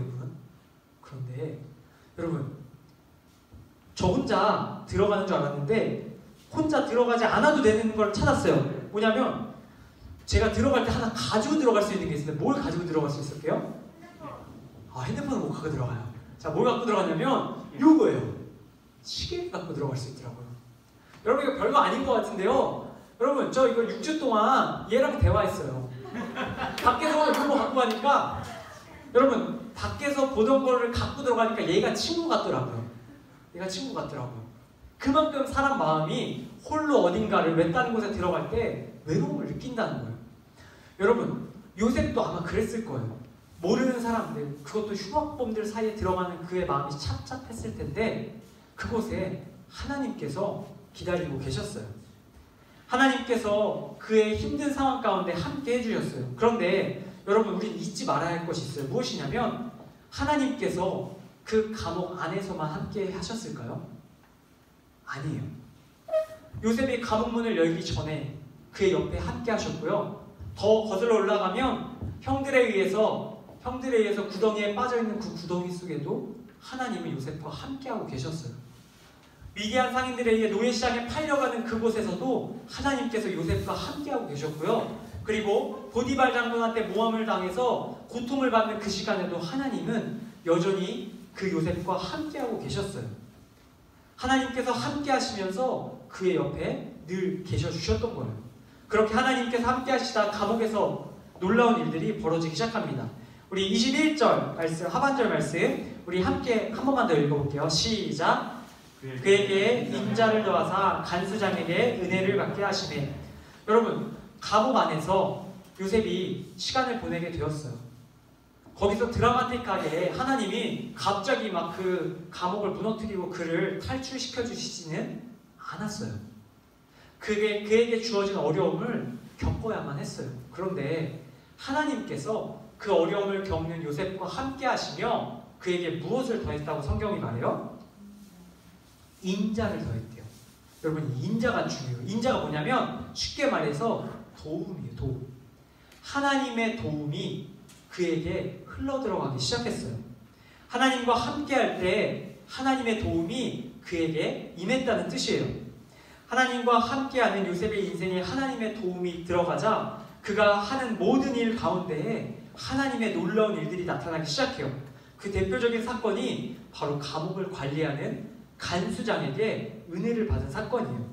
여러분, 저 혼자 들어가는 줄 알았는데 혼자 들어가지 않아도 되는 걸 찾았어요. 뭐냐면 제가 들어갈 때 하나 가지고 들어갈 수 있는 게 있는데 뭘 가지고 들어갈 수 있을게요? 핸드폰을 못 갖고 들어가요. 자, 뭘 갖고 들어갔냐면 요거예요. 시계를 갖고 들어갈 수 있더라고요. 여러분, 이거 별거 아닌 것 같은데요. 여러분, 저 이거 6주 동안 얘랑 대화했어요. 밖에서 이거 갖고 가니까, 여러분, 밖에서 보던 거를 갖고 들어가니까 얘가 친구 같더라고요. 그만큼 사람 마음이 홀로 어딘가를 외딴 곳에 들어갈 때 외로움을 느낀다는 거예요. 여러분, 요셉도 아마 그랬을 거예요. 모르는 사람들, 그것도 흉악범들 사이에 들어가는 그의 마음이 착잡했을 텐데 그곳에 하나님께서 기다리고 계셨어요. 하나님께서 그의 힘든 상황 가운데 함께 해주셨어요. 그런데 여러분, 우리는 잊지 말아야 할 것이 있어요. 무엇이냐면 하나님께서 그 감옥 안에서만 함께 하셨을까요? 아니에요. 요셉이 감옥 문을 열기 전에 그의 옆에 함께 하셨고요. 더 거슬러 올라가면 형들에 의해서 구덩이에 빠져있는 그 구덩이 속에도 하나님은 요셉과 함께하고 계셨어요. 미디안 상인들에 의해 노예시장에 팔려가는 그곳에서도 하나님께서 요셉과 함께하고 계셨고요. 그리고 보디발 장군한테 모함을 당해서 고통을 받는 그 시간에도 하나님은 여전히 그 요셉과 함께하고 계셨어요. 하나님께서 함께 하시면서 그의 옆에 늘 계셔주셨던 거예요. 그렇게 하나님께서 함께 하시다 감옥에서 놀라운 일들이 벌어지기 시작합니다. 우리 21절 말씀, 하반절 말씀 우리 함께 한 번만 더 읽어볼게요. 시작. 그에게 인자를 더하사 간수장에게 은혜를 받게 하시네. 여러분, 감옥 안에서 요셉이 시간을 보내게 되었어요. 거기서 드라마틱하게 하나님이 갑자기 막 그 감옥을 무너뜨리고 그를 탈출시켜 주시지는 않았어요. 그에게 주어진 어려움을 겪어야만 했어요. 그런데 하나님께서 그 어려움을 겪는 요셉과 함께 하시며 그에게 무엇을 더했다고 성경이 말해요? 인자를 더했대요. 여러분, 인자가 중요해요. 인자가 뭐냐면 쉽게 말해서 도움이에요. 도움. 하나님의 도움이 그에게 흘러들어가기 시작했어요. 하나님과 함께할 때 하나님의 도움이 그에게 임했다는 뜻이에요. 하나님과 함께하는 요셉의 인생에 하나님의 도움이 들어가자 그가 하는 모든 일 가운데에 하나님의 놀라운 일들이 나타나기 시작해요. 그 대표적인 사건이 바로 감옥을 관리하는 간수장에게 은혜를 받은 사건이에요.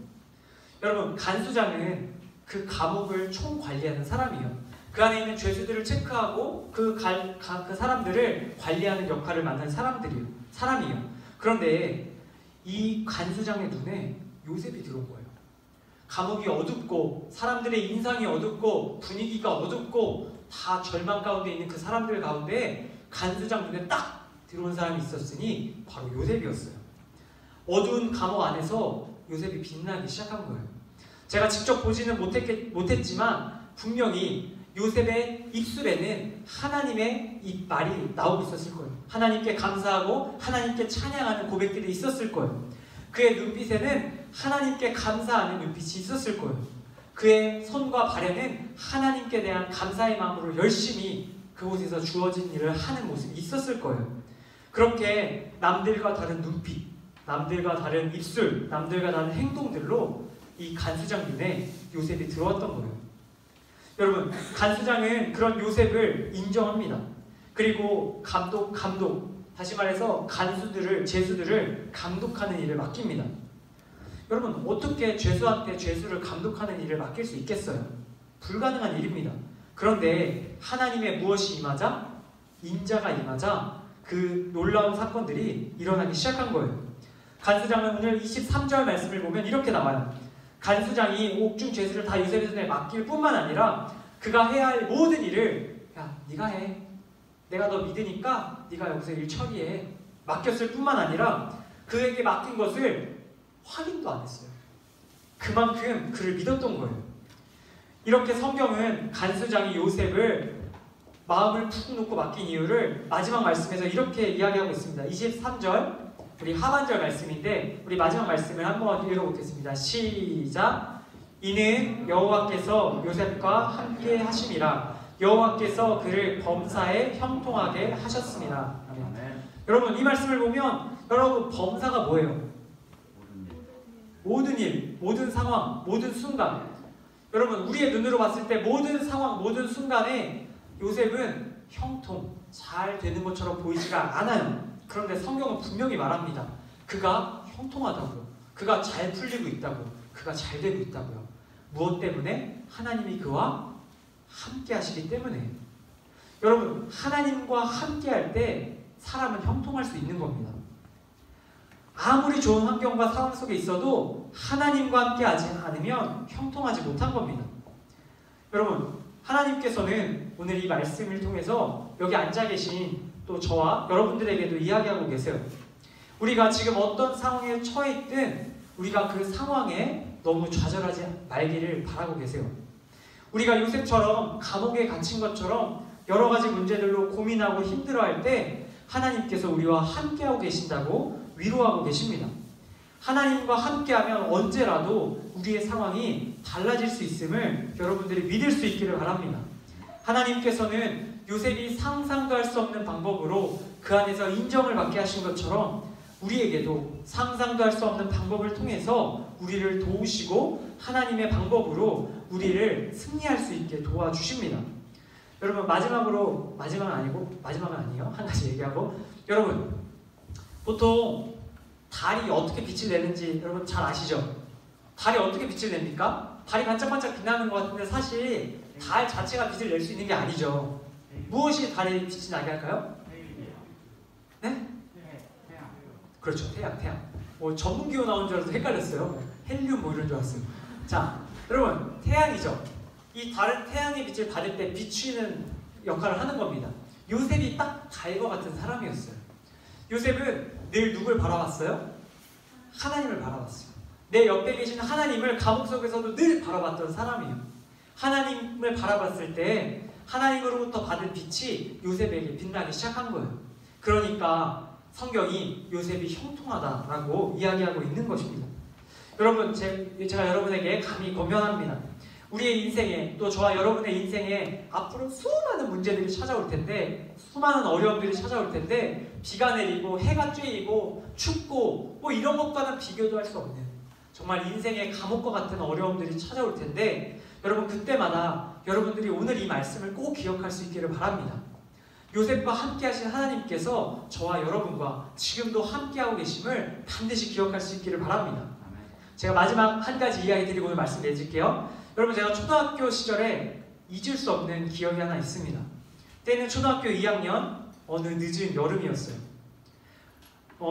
여러분, 간수장은 그 감옥을 총관리하는 사람이에요. 그 안에 있는 죄수들을 체크하고 그 사람들을 관리하는 역할을 맡는 사람이에요. 그런데 이 간수장의 눈에 요셉이 들어온 거예요. 감옥이 어둡고 사람들의 인상이 어둡고 분위기가 어둡고 다 절망 가운데 있는 그 사람들 가운데 간수장 눈에 딱 들어온 사람이 있었으니 바로 요셉이었어요. 어두운 감옥 안에서 요셉이 빛나기 시작한 거예요. 제가 직접 보지는 못했지만 분명히 요셉의 입술에는 하나님의 이 말이 나오고 있었을 거예요. 하나님께 감사하고 하나님께 찬양하는 고백들이 있었을 거예요. 그의 눈빛에는 하나님께 감사하는 눈빛이 있었을 거예요. 그의 손과 발에는 하나님께 대한 감사의 마음으로 열심히 그곳에서 주어진 일을 하는 모습이 있었을 거예요. 그렇게 남들과 다른 눈빛, 남들과 다른 입술, 남들과 다른 행동들로 이 간수장 눈에 요셉이 들어왔던 거예요. 여러분, 간수장은 그런 요셉을 인정합니다. 그리고 다시 말해서 제수들을 감독하는 일을 맡깁니다. 여러분, 어떻게 죄수한테 죄수를 감독하는 일을 맡길 수 있겠어요? 불가능한 일입니다. 그런데 하나님의 무엇이 임하자? 인자가 임하자 그 놀라운 사건들이 일어나기 시작한 거예요. 간수장은 오늘 23절 말씀을 보면 이렇게 나와요. 간수장이 옥중 죄수를 다 요셉의 손에 맡길 뿐만 아니라 그가 해야 할 모든 일을 야, 네가 해. 내가 너 믿으니까 네가 여기서 일 처리해. 맡겼을 뿐만 아니라 그에게 맡긴 것을 확인도 안 했어요. 그만큼 그를 믿었던 거예요. 이렇게 성경은 간수장이 요셉을 마음을 푹 놓고 맡긴 이유를 마지막 말씀에서 이렇게 이야기하고 있습니다. 23절 우리 하반절 말씀인데 우리 마지막 말씀을 한번 읽어보겠습니다. 시작. 이는 여호와께서 요셉과 함께 하심이라 여호와께서 그를 범사에 형통하게 하셨습니다. 아멘. 여러분, 이 말씀을 보면 여러분, 범사가 뭐예요? 모든 일, 모든 상황, 모든 순간. 여러분, 우리의 눈으로 봤을 때 모든 상황, 모든 순간에 요셉은 형통, 잘 되는 것처럼 보이지가 않아요. 그런데 성경은 분명히 말합니다. 그가 형통하다고요. 그가 잘 풀리고 있다고. 그가 잘 되고 있다고요. 무엇 때문에? 하나님이 그와 함께 하시기 때문에. 여러분, 하나님과 함께 할 때 사람은 형통할 수 있는 겁니다. 아무리 좋은 환경과 상황 속에 있어도 하나님과 함께 하지 않으면 형통하지 못한 겁니다. 여러분, 하나님께서는 오늘 이 말씀을 통해서 여기 앉아 계신 또 저와 여러분들에게도 이야기하고 계세요. 우리가 지금 어떤 상황에 처해 있든 우리가 그 상황에 너무 좌절하지 말기를 바라고 계세요. 우리가 요셉처럼 감옥에 갇힌 것처럼 여러 가지 문제들로 고민하고 힘들어할 때 하나님께서 우리와 함께하고 계신다고 위로하고 계십니다. 하나님과 함께하면 언제라도 우리의 상황이 달라질 수 있음을 여러분들이 믿을 수 있기를 바랍니다. 하나님께서는 요셉이 상상도 할 수 없는 방법으로 그 안에서 인정을 받게 하신 것처럼 우리에게도 상상도 할 수 없는 방법을 통해서 우리를 도우시고 하나님의 방법으로 우리를 승리할 수 있게 도와주십니다. 여러분, 마지막은 아니에요. 한 가지 얘기하고, 여러분, 보통 달이 어떻게 빛을 내는지 여러분 잘 아시죠? 달이 어떻게 빛을 냅니까? 달이 반짝반짝 빛나는 것 같은데 사실 달 자체가 빛을 낼 수 있는 게 아니죠. 무엇이 달의 빛이 나게 할까요? 네? 그렇죠. 태양. 전문기호 나온 줄 알아서 헷갈렸어요. 헬륨 뭐 이런 줄 알았어요. 자, 여러분, 태양이죠. 이 달은 태양의 빛을 받을 때 비추는 역할을 하는 겁니다. 요셉이 딱 달과 같은 사람이었어요. 요셉은 늘 누굴 바라봤어요? 하나님을 바라봤어요. 내 옆에 계신 하나님을 감옥 속에서도 늘 바라봤던 사람이에요. 하나님을 바라봤을 때 하나님으로부터 받은 빛이 요셉에게 빛나기 시작한 거예요. 그러니까 성경이 요셉이 형통하다라고 이야기하고 있는 것입니다. 여러분, 제가 여러분에게 감히 권면합니다. 우리의 인생에, 또 저와 여러분의 인생에 앞으로 수많은 문제들이 찾아올 텐데, 수많은 어려움들이 찾아올 텐데, 비가 내리고 해가 쬐이고 춥고 뭐 이런 것과는 비교도 할 수 없는 정말 인생의 감옥과 같은 어려움들이 찾아올 텐데, 여러분, 그때마다 여러분들이 오늘 이 말씀을 꼭 기억할 수 있기를 바랍니다. 요셉과 함께 하신 하나님께서 저와 여러분과 지금도 함께하고 계심을 반드시 기억할 수 있기를 바랍니다. 제가 마지막 한 가지 이야기 드리고 오늘 말씀 맺을게요. 여러분, 제가 초등학교 시절에 잊을 수 없는 기억이 하나 있습니다. 때는 초등학교 2학년 어느 늦은 여름이었어요.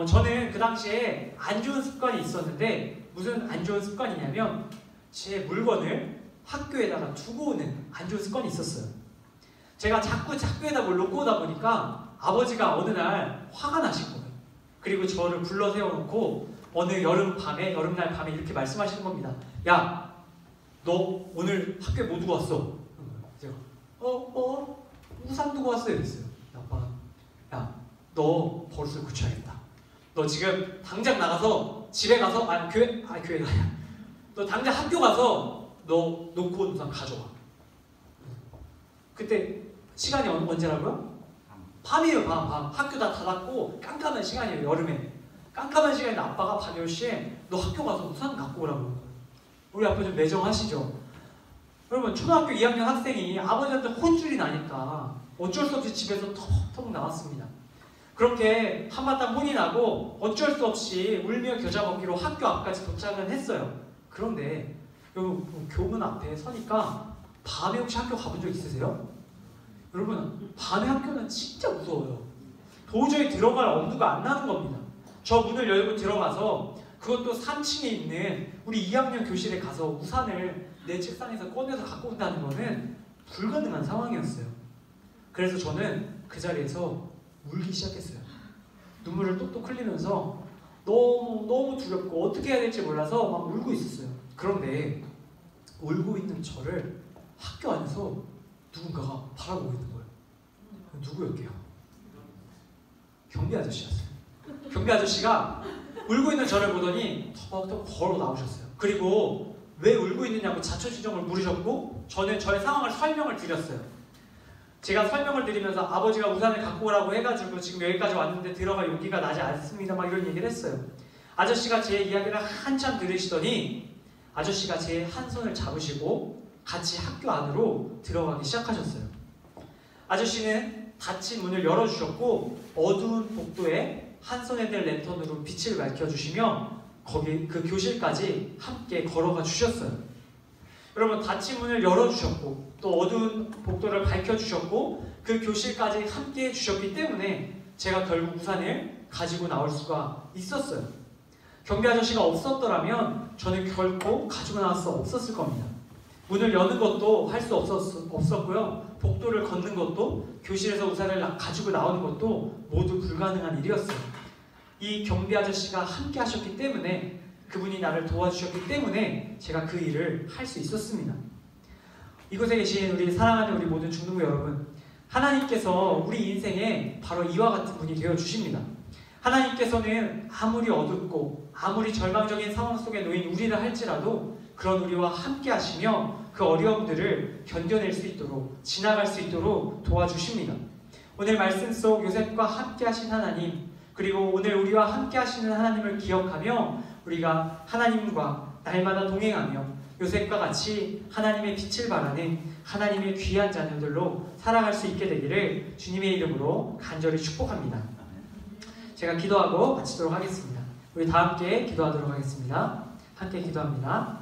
저는 그 당시에 안 좋은 습관이 있었는데, 무슨 안 좋은 습관이냐면 제 물건을 학교에다가 두고 오는 안 좋은 습관이 있었어요. 제가 자꾸 학교에다 뭘 놓고 오다 보니까 아버지가 어느 날 화가 나신 거예요. 그리고 저를 불러 세워놓고 어느 여름날 밤에 이렇게 말씀하시는 겁니다. 야, 너 오늘 학교에 뭐 두고 왔어? 제가 우산 두고 왔어요 이랬어요. 아빠가 야, 너 버릇을 고쳐야겠다. 너 지금 당장 나가서 집에 가서 교회가 아니야. 너 당장 학교 가서 너 놓고 온 우산 가져와. 그때 시간이 언제라고요? 밤이에요. 밤. 학교 다 닫았고 깜깜한 시간이에요. 여름에. 깜깜한 시간에 아빠가 밤 10시에 너 학교 가서 우산 갖고 오라고. 우리 아빠 좀 매정하시죠? 여러분 초등학교 2학년 학생이 아버지한테 혼쭐이 나니까 어쩔 수 없이 집에서 턱턱 나왔습니다. 그렇게 한바탕 혼이 나고 어쩔 수 없이 울며 겨자 먹기로 학교 앞까지 도착은 했어요. 그런데 여러분 교문 앞에 서니까 밤에 혹시 학교 가본 적 있으세요? 여러분 밤에 학교는 진짜 무서워요. 도저히 들어갈 엄두가 안 나는 겁니다. 저 문을 열고 들어가서 그것도 3층에 있는 우리 2학년 교실에 가서 우산을 내 책상에서 꺼내서 갖고 온다는 거는 불가능한 상황이었어요. 그래서 저는 그 자리에서 울기 시작했어요. 눈물을 똑똑 흘리면서 너무 두렵고 어떻게 해야 될지 몰라서 막 울고 있었어요. 그런데 울고 있는 저를 학교 안에서 누군가가 바라보고 있는 거예요. 누구였게요? 경비 아저씨였어요. 경비 아저씨가 울고 있는 저를 보더니 턱턱 걸어 나오셨어요. 그리고 왜 울고 있느냐고 자초지종을 물으셨고 저는 저의 상황을 설명을 드렸어요. 제가 설명을 드리면서 아버지가 우산을 갖고 오라고 해가지고 지금 여기까지 왔는데 들어갈 용기가 나지 않습니다. 막 이런 얘기를 했어요. 아저씨가 제 이야기를 한참 들으시더니 아저씨가 제 한 손을 잡으시고 같이 학교 안으로 들어가기 시작하셨어요. 아저씨는 닫힌 문을 열어주셨고 어두운 복도에 한 손에 든 랜턴으로 빛을 밝혀주시며 거기 그 교실까지 함께 걸어가 주셨어요. 여러분 닫힌 문을 열어주셨고 또 어두운 복도를 밝혀주셨고 그 교실까지 함께 해주셨기 때문에 제가 결국 우산을 가지고 나올 수가 있었어요. 경비 아저씨가 없었더라면 저는 결코 가지고 나올 수 없었을 겁니다. 문을 여는 것도 할 수 없었고요. 복도를 걷는 것도 교실에서 우산을 가지고 나오는 것도 모두 불가능한 일이었어요. 이 경비 아저씨가 함께 하셨기 때문에 그분이 나를 도와주셨기 때문에 제가 그 일을 할 수 있었습니다. 이곳에 계신 우리 사랑하는 우리 모든 중등부 여러분, 하나님께서 우리 인생에 바로 이와 같은 분이 되어주십니다. 하나님께서는 아무리 어둡고 아무리 절망적인 상황 속에 놓인 우리를 할지라도 그런 우리와 함께 하시며 그 어려움들을 견뎌낼 수 있도록 지나갈 수 있도록 도와주십니다. 오늘 말씀 속 요셉과 함께 하신 하나님, 그리고 오늘 우리와 함께 하시는 하나님을 기억하며 우리가 하나님과 날마다 동행하며 요셉과 같이 하나님의 빛을 발하는 하나님의 귀한 자녀들로 살아갈 수 있게 되기를 주님의 이름으로 간절히 축복합니다. 제가 기도하고 마치도록 하겠습니다. 우리 다 함께 기도하도록 하겠습니다. 함께 기도합니다.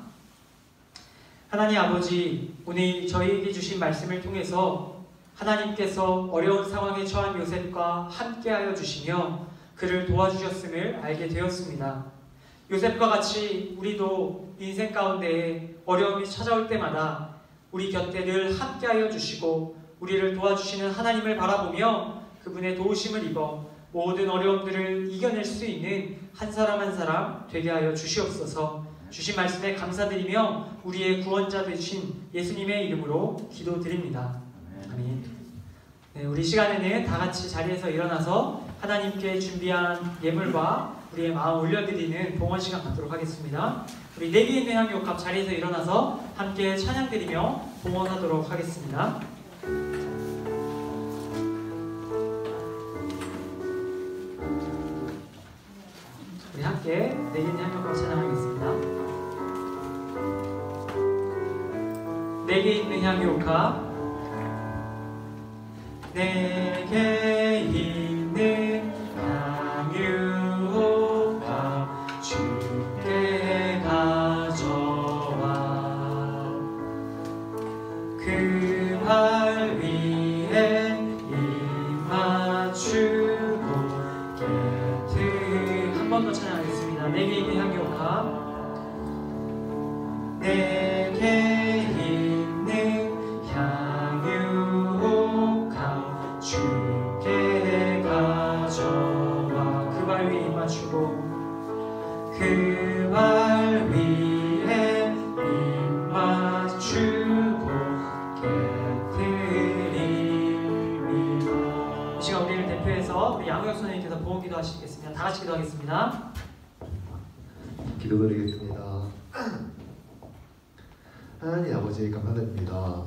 하나님 아버지, 오늘 저희에게 주신 말씀을 통해서 하나님께서 어려운 상황에 처한 요셉과 함께하여 주시며 그를 도와주셨음을 알게 되었습니다. 요셉과 같이 우리도 인생 가운데 어려움이 찾아올 때마다 우리 곁에 늘 함께하여 주시고 우리를 도와주시는 하나님을 바라보며 그분의 도우심을 입어 모든 어려움들을 이겨낼 수 있는 한 사람 한 사람 되게 하여 주시옵소서. 주신 말씀에 감사드리며 우리의 구원자 되신 예수님의 이름으로 기도드립니다. 아멘. 네, 우리 시간에는 다 같이 자리에서 일어나서 하나님께 준비한 예물과 우리의 마음 올려드리는 봉헌 시간 갖도록 하겠습니다. 우리 내게 있는 향유옥합 자리에서 일어나서 함께 찬양드리며 봉헌하도록 하겠습니다. 우리 함께 내게 있는 향유옥합 찬양하겠습니다. 내게 있는 향유옥합, 내게 있는 향유옥합 주께 가져와 그 발 위에 입 맞추고 깨트 한 번 더 찬양하겠습니다. 내게 있는 향유옥합, 내게 있는 향유옥합 주께 가져와 그 발 위에 입 맞추고 그 발 위에 입 맞추고 깨끗이 다 같이 기도하겠습니다. 기도드리겠습니다. 하나님 아버지 감사드립니다.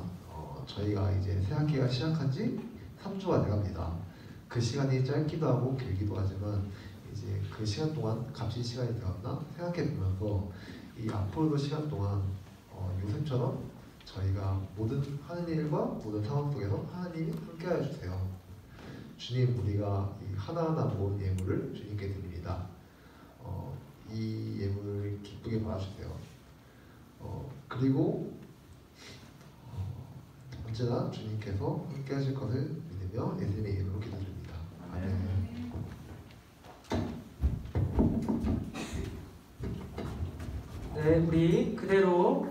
저희가 이제 새학기가 시작한 지 3주가 돼갑니다. 그 시간이 짧기도 하고 길기도 하지만 이제 그 시간 동안 값진 시간이 되었나 생각해 보면서 이 앞으로도 시간 동안 요즘처럼 저희가 모든 하는 일과 모든 상황 속에서 하나님이 함께하여 주세요. 주님, 우리가 이 하나하나 모은 예물을 주님께 드립니다. 이 예물을 기쁘게 받아주세요. 그리고 언제나 주님께서 함께 하실 것을 믿으며 예수님의 이름으로 기도드립니다. 아멘. 네, 우리 그대로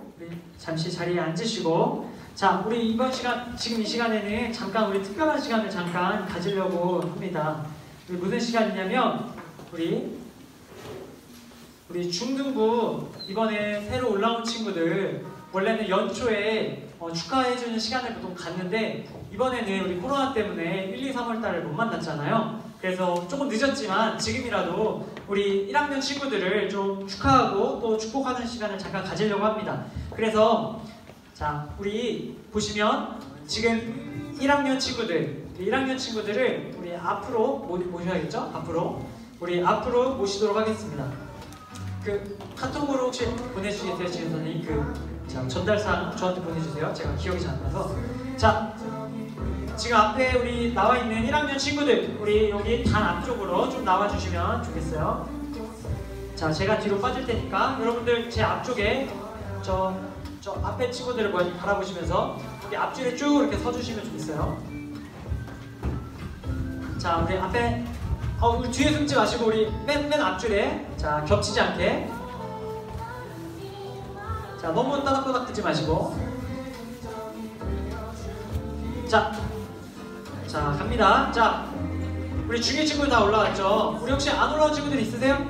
잠시 자리에 앉으시고, 자, 우리 이번 시간, 지금 이 시간에는 잠깐 우리 특별한 시간을 잠깐 가지려고 합니다. 우리 무슨 시간이냐면 우리 중등부 이번에 새로 올라온 친구들 원래는 연초에 축하해주는 시간을 보통 갖는데 이번에는 우리 코로나 때문에 1, 2, 3월 달을 못 만났잖아요. 그래서 조금 늦었지만 지금이라도 우리 1학년 친구들을 좀 축하하고 또 축복하는 시간을 잠깐 가지려고 합니다. 그래서 자, 우리 보시면 지금 1학년 친구들을 우리 앞으로 모셔야겠죠? 우리 앞으로 모시도록 하겠습니다. 그 카톡으로 혹시 보내주시겠어요, 지금 선생님? 전달사항 저한테 보내주세요. 제가 기억이 잘 안 나서. 자, 지금 앞에 우리 나와 있는 1학년 친구들, 우리 여기 단 앞쪽으로 좀 나와주시면 좋겠어요. 자, 제가 뒤로 빠질 테니까 여러분들 제 앞쪽에 저 앞에 친구들을 바라보시면서 여기 앞줄에 쭉 이렇게 서주시면 좋겠어요. 자, 우리 앞에 우리 뒤에 숨지 마시고 우리 맨 앞줄에, 자, 겹치지 않게, 자, 너무 따닥따닥 뜨지 마시고, 자, 갑니다. 자, 우리 중일 친구들 다 올라왔죠? 우리 혹시 안 올라온 친구들 있으세요?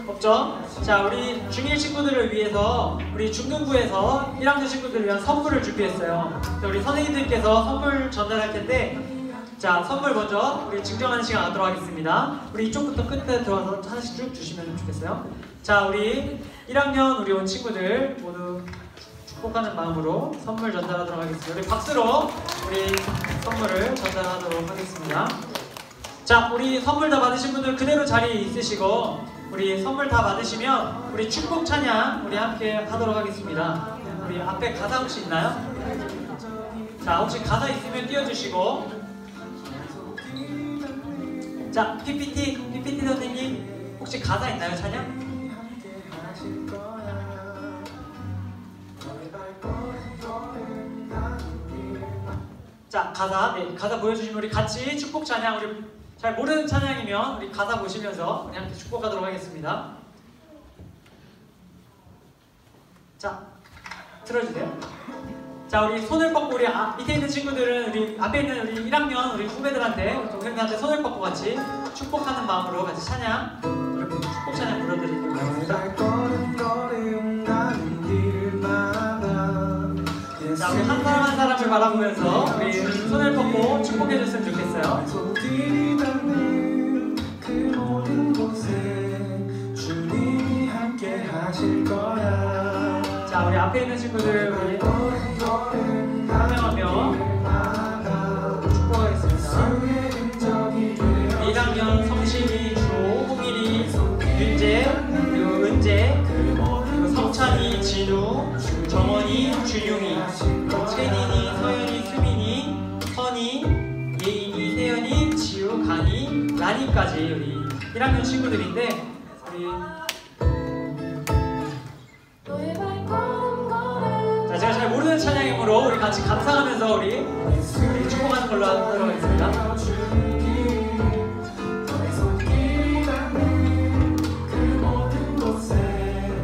없죠? 자, 우리 중일 친구들을 위해서 우리 중등부에서 1학년 친구들을 위한 선물을 준비했어요. 우리 선생님들께서 선물 전달할 텐데, 자, 선물 먼저 우리 증정하는 시간 갖도록 하겠습니다. 우리 이쪽부터 끝에 들어와서 하나씩 쭉 주시면 좋겠어요. 자, 우리 1학년 우리 온 친구들 모두 축복하는 마음으로 선물 전달하도록 하겠습니다. 우리 박수로 우리 선물을 전달하도록 하겠습니다. 자, 우리 선물 다 받으신 분들 그대로 자리에 있으시고, 우리 선물 다 받으시면 우리 축복 찬양 우리 함께 하도록 하겠습니다. 우리 앞에 가사 혹시 있나요? 자, 혹시 가사 있으면 띄워주시고, 자, PPT 선생님 혹시 가사 있나요, 찬양? 자, 가사 보여주시면 우리 같이 축복 찬양, 우리 잘 모르는 찬양이면 우리 가사 보시면서 우리 함께 축복하도록 하겠습니다. 자, 틀어주세요. 자, 우리 손을 뻗고 우리 밑에 있는 친구들은 우리 앞에 있는 우리 1학년 우리 후배들한테, 우리 동생들한테 손을 뻗고 같이 축복하는 마음으로 같이 찬양, 이렇게 축복 찬양 불러드리도록 하겠습니다. 자, 우리 한 사람 한 사람을 바라보면서 우리 손을 뻗고 축복해줬으면 좋겠어요. 자, 우리 앞에 있는 친구들 우리 한 명 한 명 축복하겠습니다. 1학년 성실이, 주호, 홍일이, 윤재, 그리고 은재, 그리고 성찬이, 진우, 정원이, 준용이, 채린이, 서연이, 수민이, 선이, 예인이, 세연이, 지우, 강이, 나니까지 우리 1학년 친구들인데, 우리 자, 제가 잘 모르는 찬양이므로 우리 같이 감상하면서 우리 축복하는 걸로 하도록 하겠습니다.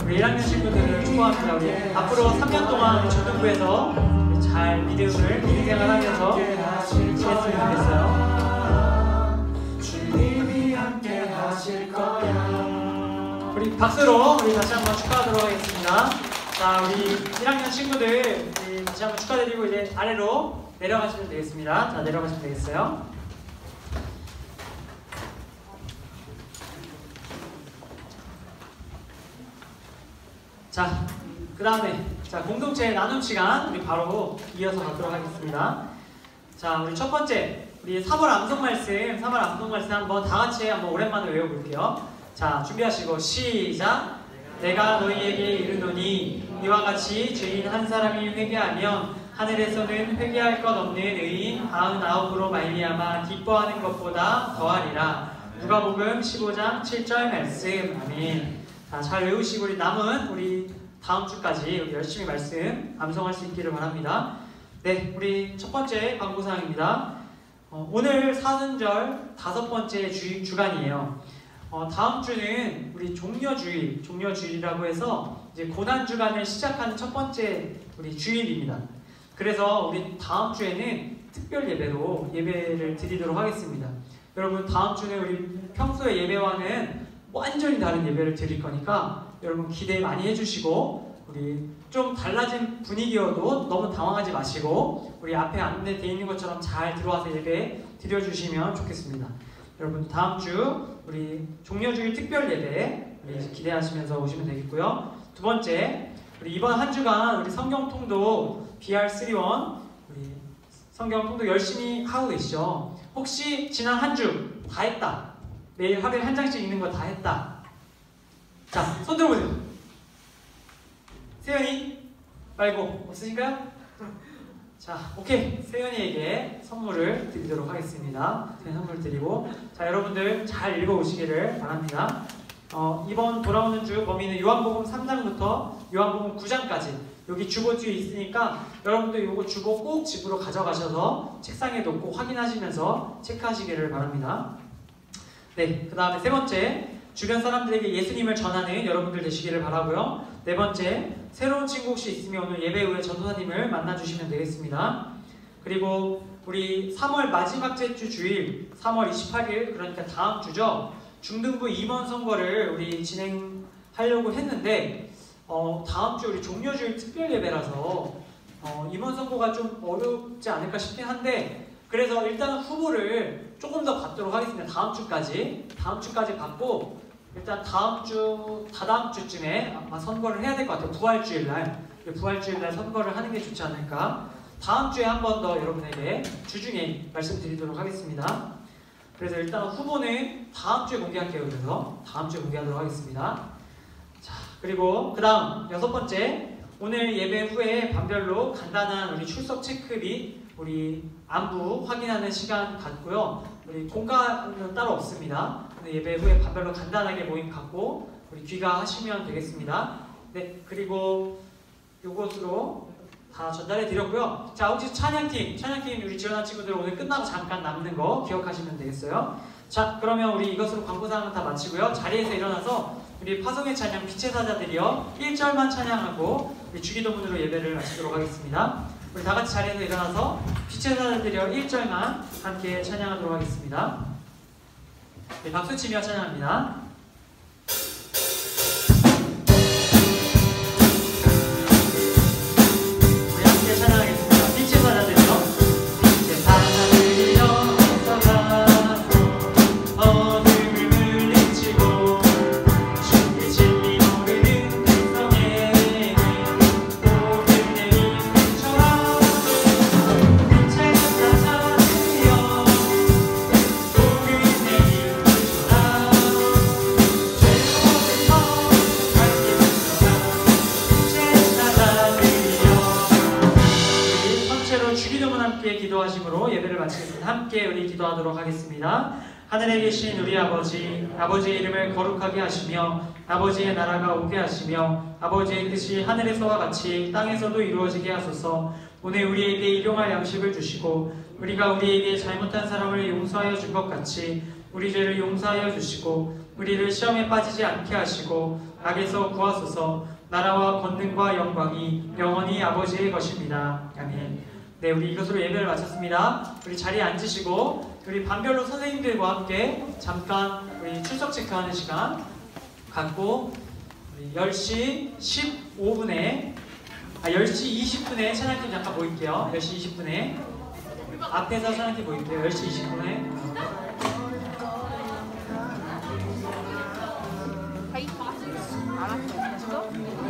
우리 1학년 친구들을 축복합니다. 우리 앞으로 3년 동안 우리 중등부에서 잘 믿음을 생활하면서 지냈으면 좋겠어요. 우리 박수로 우리 다시 한번 축하하도록 하겠습니다. 자, 우리 1학년 친구들 우리 다시 한번 축하드리고 이제 아래로 내려가시면 되겠습니다. 자, 내려가시면 되겠어요. 자, 그 다음에 자 공동체 나눔 시간 우리 바로 이어서 가도록 하겠습니다. 자, 우리 첫 번째 우리 3월 암송 말씀 한번 다 같이 한번 오랜만에 외워볼게요. 자, 준비하시고 시작. 내가 너희에게 이르노니 이와 같이 죄인 한 사람이 회개하면 하늘에서는 회개할 것 없는 의인 99으로 말미암아 기뻐하는 것보다 더하리라. 누가복음 15장 7절 말씀. 아멘. 자, 잘 외우시고 우리 남은 우리 다음 주까지 우리 열심히 말씀 암송할 수 있기를 바랍니다. 네, 우리 첫 번째 광고사항입니다. 오늘 사순절 5번째 주간이에요. 다음 주는 우리 종려주일이라고 해서 이제 고난주간을 시작하는 첫 번째 우리 주일입니다. 그래서 우리 다음 주에는 특별 예배를 드리도록 하겠습니다. 여러분, 다음 주는 우리 평소의 예배와는 완전히 다른 예배를 드릴 거니까 여러분 기대 많이 해주시고, 우리 좀 달라진 분위기여도 너무 당황하지 마시고 우리 앞에 안내되어 있는 것처럼 잘 들어와서 예배 드려주시면 좋겠습니다. 여러분, 다음 주 우리 종려주일 특별 예배 우리 기대하시면서 오시면 되겠고요. 두 번째, 우리 이번 한 주간 우리 성경통독 BR31 우리 성경통독 열심히 하고 계시죠? 혹시 지난 한 주 다 했다, 매일 하루에 한 장씩 읽는 거 다 했다, 자, 손 들어보세요. 세연이 말고 없으신가요? 자, 오케이. 세연이에게 선물을 드리도록 하겠습니다. 선물 드리고, 자, 여러분들 잘 읽어오시기를 바랍니다. 이번 돌아오는 주 범위는 요한복음 3장부터 요한복음 9장까지 여기 주보 뒤에 있으니까 여러분들 요거 주보 꼭 집으로 가져가셔서 책상에 놓고 확인하시면서 체크하시기를 바랍니다. 네, 그 다음에 세 번째, 주변 사람들에게 예수님을 전하는 여러분들 되시기를 바라고요. 네 번째, 새로운 친구 혹시 있으면 오늘 예배 후에 전도사님을 만나주시면 되겠습니다. 그리고 우리 3월 마지막 주 주일 3월 28일, 그러니까 다음 주죠, 중등부 임원 선거를 우리 진행하려고 했는데 다음 주 우리 종려주일 특별 예배라서 임원 선거가 좀 어렵지 않을까 싶긴 한데, 그래서 일단 후보를 조금 더 받도록 하겠습니다. 다음 주까지 받고 일단 다다음 주쯤에 아마 선거를 해야 될 것 같아요. 부활주일날 선거를 하는 게 좋지 않을까. 다음 주에 한 번 더 여러분에게 주중에 말씀드리도록 하겠습니다. 그래서 일단 후보는 다음 주에 공개할게요. 그래서 다음 주에 공개하도록 하겠습니다. 자, 그리고 그 다음 여섯 번째, 오늘 예배 후에 반별로 간단한 우리 출석 체크 및 우리 안부 확인하는 시간 갖고요. 우리 공과는 따로 없습니다. 예배 후에 반별로 간단하게 모임 갖고 우리 귀가하시면 되겠습니다. 네, 그리고 요것으로 다 전달해 드렸고요. 자, 혹시 찬양팀 우리 지원한 친구들 오늘 끝나고 잠깐 남는 거 기억하시면 되겠어요. 자, 그러면 우리 이것으로 광고사항은 다 마치고요. 자리에서 일어나서 우리 파송의 찬양 빛의 사자들이요 1절만 찬양하고 우리 주기도문으로 예배를 마치도록 하겠습니다. 우리 다 같이 자리에서 일어나서 빛의 사자들이요 1절만 함께 찬양하도록 하겠습니다. 네, 박수치며 찬양합니다. 우리 함께 찬양하겠습니다. 빛의 사자들이요. 빛의 사자들이요 서가고 어둠을 물리치고 주의 진리 모르는 백성에게 모든 내리 비춰라. 빛의 사자들이요 모든 내리 비춰라. 죄로부터 밝게 비춰라. 빛의 사자들이요. 우리 전체로 주기도문 함께 기도하심으로 예배를 마치겠습니다. 함께 우리 기도하도록 하겠습니다. 하늘에 계신 우리 아버지, 아버지의 이름을 거룩하게 하시며 아버지의 나라가 오게 하시며 아버지의 뜻이 하늘에서와 같이 땅에서도 이루어지게 하소서. 오늘 우리에게 일용할 양식을 주시고 우리가 우리에게 잘못한 사람을 용서하여 준 것 같이 우리 죄를 용서하여 주시고 우리를 시험에 빠지지 않게 하시고 악에서 구하소서. 나라와 권능과 영광이 영원히 아버지의 것입니다. 아멘. 네, 우리 이것으로 예배를 마쳤습니다. 우리 자리에 앉으시고 우리 반별로 선생님들과 함께 잠깐 우리 출석 체크하는 시간 갖고 우리 10시 15분에 10시 20분에 찬양팀 잠깐 모일게요. 10시 20분에 앞에서 찬양팀 모일게요. 10시 20분에 알았어.